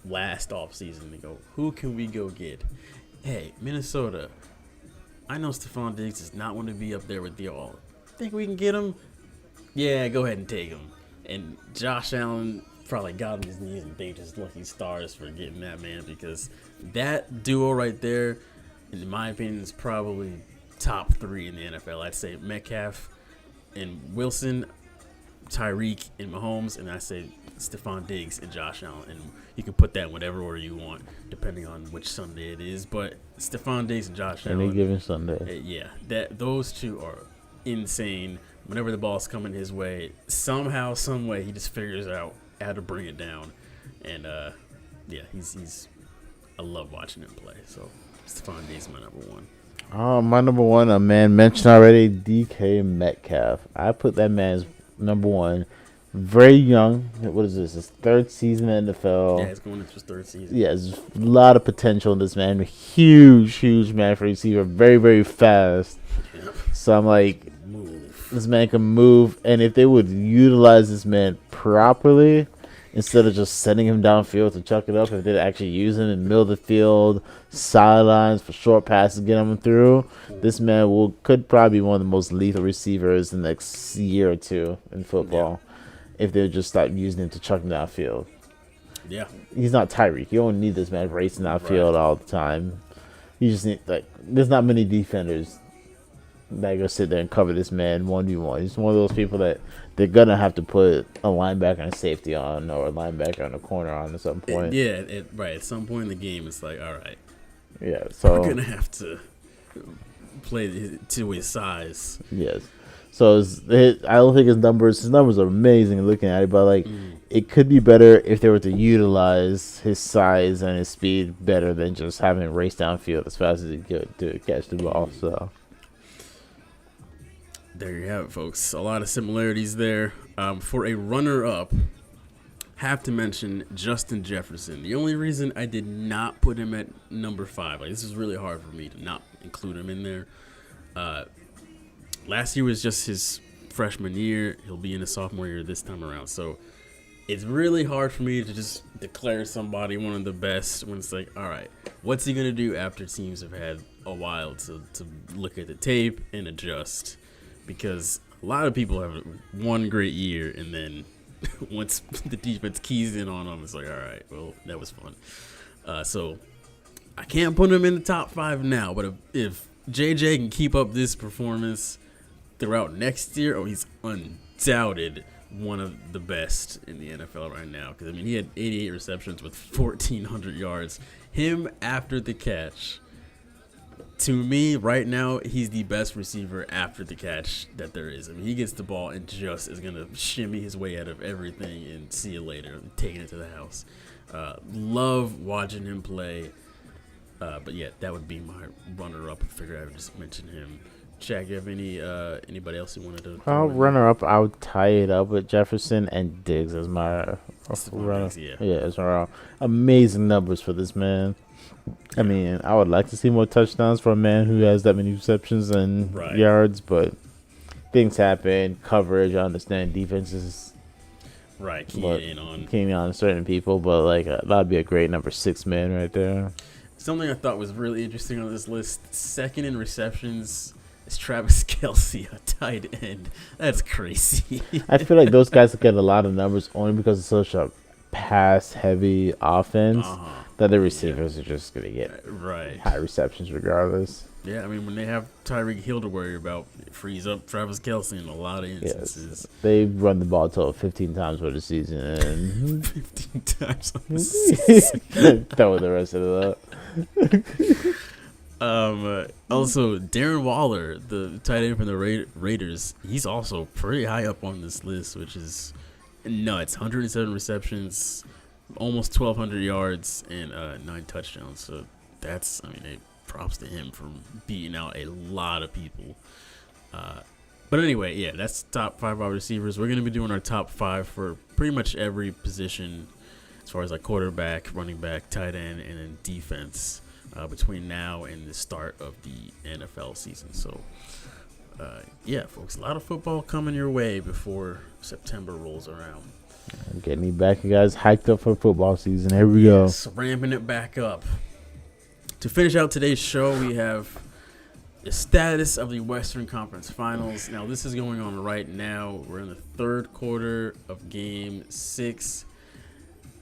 last offseason. They go, who can we go get? Hey, Minnesota, I know Stephon Diggs does not want to be up there with the all. Think we can get him? Yeah, go ahead and take him. And Josh Allen probably got on his knees and thanked his lucky stars for getting that man, because that duo right there, in my opinion, is probably top 3 in the NFL. I'd say Metcalf and Wilson, Tyreek and Mahomes, and I say Stephon Diggs and Josh Allen. And you can put that in whatever order you want, depending on which Sunday it is. But Stephon Diggs and Josh Allen. Any given Sunday. Yeah, those two are insane. Whenever the ball's coming his way, somehow, some way, he just figures out how to bring it down. And yeah, he's I love watching him play. So Stephon Diggs is my number 1. My number 1, a man mentioned already, DK Metcalf. I put that man as number 1. Very young. What is this? His 3rd season in the NFL. Yeah, he's going into his 3rd season. Yeah, there's a lot of potential in this man. Huge man for a receiver. Very, very fast. Yep. So I'm like, this man can move. And if they would utilize this man properly, instead of just sending him downfield to chuck it up, if they'd actually use him in the middle of the field, sidelines for short passes, get him through, this man could probably be one of the most lethal receivers in the next year or 2 in football. Yeah. If they would just stop using him to chuck him downfield. Yeah. He's not Tyreek. You don't need this man racing downfield all the time. You just need, there's not many defenders that go sit there and cover this man 1v1. He's one of those people that they're going to have to put a linebacker and a safety on, or a linebacker on a corner on at some point. Right. At some point in the game, it's like, all right. Yeah, so we're going to have to play to his size. Yes. So I don't think his numbers are amazing looking at it, but it could be better if they were to utilize his size and his speed better than just having him race downfield as fast as he could to catch the ball. So there you have it, folks. A lot of similarities there. For a runner-up, have to mention Justin Jefferson. The only reason I did not put him at number 5, this is really hard for me to not include him in there. Last year was just his freshman year. He'll be in his sophomore year this time around. So it's really hard for me to just declare somebody one of the best when it's like, all right, what's he going to do after teams have had a while to look at the tape and adjust? Because a lot of people have one great year, and then once the defense keys in on them, it's like, all right, well, that was fun. So I can't put him in the top 5 now, but if JJ can keep up this performance throughout next year, he's undoubted one of the best in the NFL right now. Because, I mean, he had 88 receptions with 1,400 yards. Him after the catch, to me, right now, he's the best receiver after the catch that there is. I mean, he gets the ball and just is going to shimmy his way out of everything and see you later, taking it to the house. Love watching him play. But, yeah, that would be my runner-up. I figured I would just mention him. Shaq, you have anybody else you wanted to? Runner-up, I would tie it up with Jefferson and Diggs as my runner. Yeah, as my amazing numbers for this man. I mean, I would like to see more touchdowns for a man who has that many receptions and yards, but things happen. Coverage, I understand. Defenses, keying on certain people, but like that'd be a great number 6 man right there. Something I thought was really interesting on this list: second in receptions is Travis Kelce, a tight end. That's crazy. I feel like those guys get a lot of numbers only because it's such a pass-heavy offense. That the receivers are just going to get high receptions regardless. Yeah, I mean, when they have Tyreek Hill to worry about, it frees up Travis Kelce in a lot of instances. Yes. They run the ball total 15 times for the season. And 15 times on the season. Throw the rest of it up. Also, Darren Waller, the tight end from the Raiders, he's also pretty high up on this list, which is nuts. 107 receptions, almost 1,200 yards, and 9 touchdowns. So that's, I mean, props to him for beating out a lot of people. But anyway, yeah, that's top 5 wide receivers. We're going to be doing our top 5 for pretty much every position as far as like quarterback, running back, tight end, and then defense between now and the start of the NFL season. So, yeah, folks, a lot of football coming your way before September rolls around. I'm getting you back, you guys, hyped up for football season. Here we go. Ramping it back up. To finish out today's show, we have the status of the Western Conference Finals. Now, this is going on right now. We're in the third quarter of Game 6.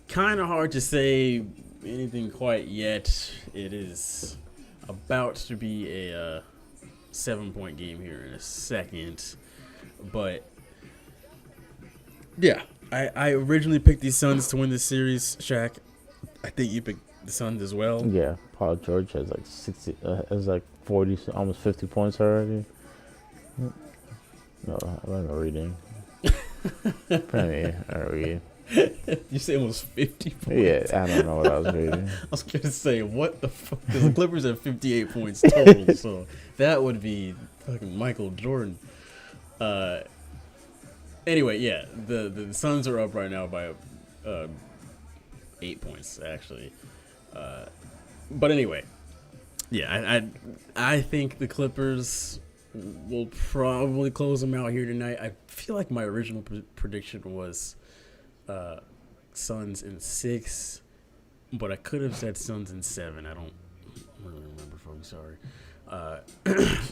Kind of hard to say anything quite yet. It is about to be a 7-point game here in a second. But, yeah. I originally picked the Suns to win this series, Shaq. I think you picked the Suns as well. Yeah, Paul George has like 60, has like 40, almost 50 points already. No, I'm not reading. You say almost 50 points? Yeah, I don't know what I was reading. I was going to say, what the fuck? Because the Clippers have 58 points total, so that would be fucking Michael Jordan. Anyway, yeah, the Suns are up right now by 8 points, actually. But anyway, yeah, I think the Clippers will probably close them out here tonight. I feel like my original prediction was Suns in 6, but I could have said Suns in 7. I don't really remember, folks. Sorry.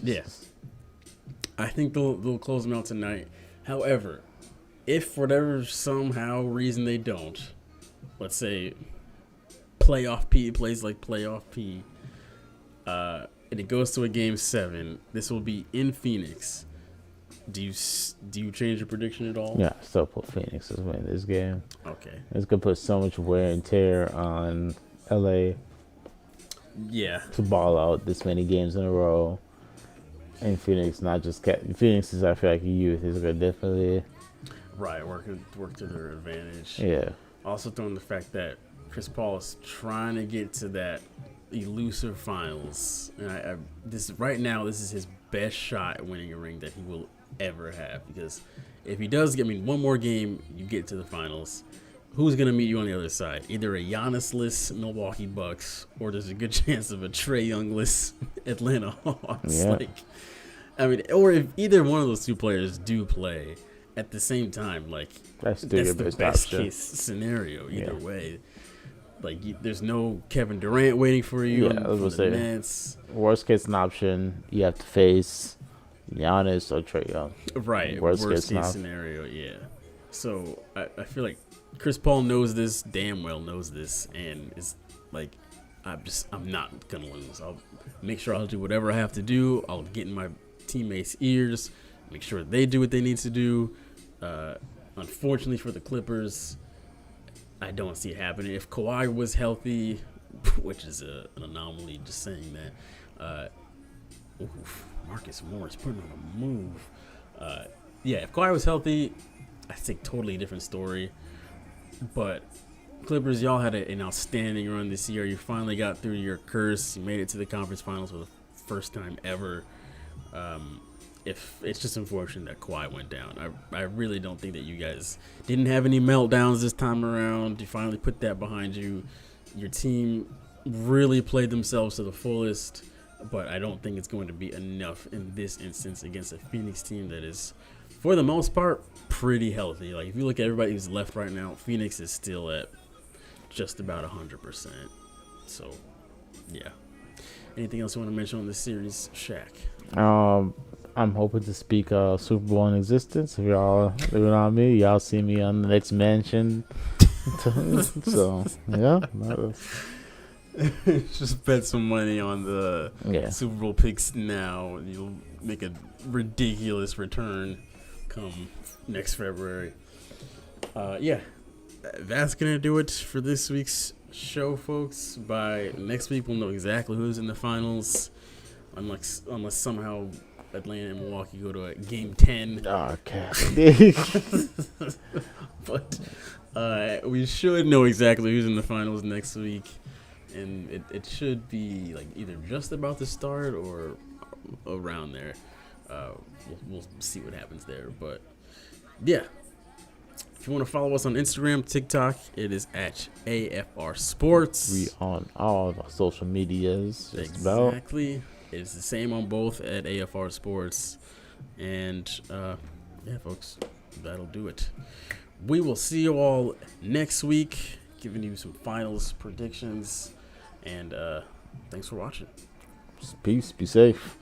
Yeah, I think they'll close them out tonight. However, if for whatever somehow reason they don't, let's say playoff P plays like playoff P, and it goes to a Game 7, this will be in Phoenix. Do you change your prediction at all? Yeah, I still put Phoenix as winning this game. Okay. It's going to put so much wear and tear on LA. Yeah. To ball out this many games in a row. And Phoenix Phoenix is, I feel like, youth is going to definitely work to their advantage. Yeah. Also throwing the fact that Chris Paul is trying to get to that elusive finals. And this is his best shot at winning a ring that he will ever have, because if he does get one more game, you get to the finals. Who's going to meet you on the other side? Either a Giannis-less Milwaukee Bucks, or there's a good chance of a Trae Young-less Atlanta Hawks. Yeah. Or if either one of those two players do play at the same time, that's the best case scenario either way. There's no Kevin Durant waiting for you. Yeah, I was going to say, Nets. Worst case option, you have to face Giannis or Trae Young. Right. Worst case scenario, yeah. So I feel like Chris Paul knows this, damn well knows this, and it's like, I'm not going to lose. I'll make sure I'll do whatever I have to do. I'll get in my teammates' ears, make sure they do what they need to do. unfortunately for the Clippers, I don't see it happening. If Kawhi was healthy, which is an anomaly, just saying that. Marcus Morris putting on a move. Yeah, if Kawhi was healthy, I think totally different story. But Clippers, y'all had an outstanding run this year. You finally got through your curse. You made it to the conference finals for the first time ever. If it's just unfortunate that Kawhi went down. I really don't think that you guys didn't have any meltdowns this time around. You finally put that behind you. Your team really played themselves to the fullest, but I don't think it's going to be enough in this instance against a Phoenix team that is, for the most part, pretty healthy. Like, if you look at everybody who's left right now, Phoenix is still at just about 100%. So, yeah. Anything else you want to mention on this series, Shaq? I'm hoping to speak Super Bowl in existence. If y'all leave it on me, y'all see me on the next mansion. So, yeah. Just bet some money on the Super Bowl picks now. You'll make a ridiculous return come next February. Yeah, that's going to do it for this week's show, folks. By next week, we'll know exactly who's in the finals. Unless somehow Atlanta and Milwaukee go to a game 10. Okay. But we should know exactly who's in the finals next week. And it should be like either just about to start or around there. We'll see what happens there. But yeah, if you want to follow us on Instagram, TikTok, it is at AFR Sports. We on all of our social medias. Exactly. It's the same on both at AFR Sports. And yeah, folks, that'll do it. We will see you all next week, giving you some finals predictions. And thanks for watching. Peace. Be safe.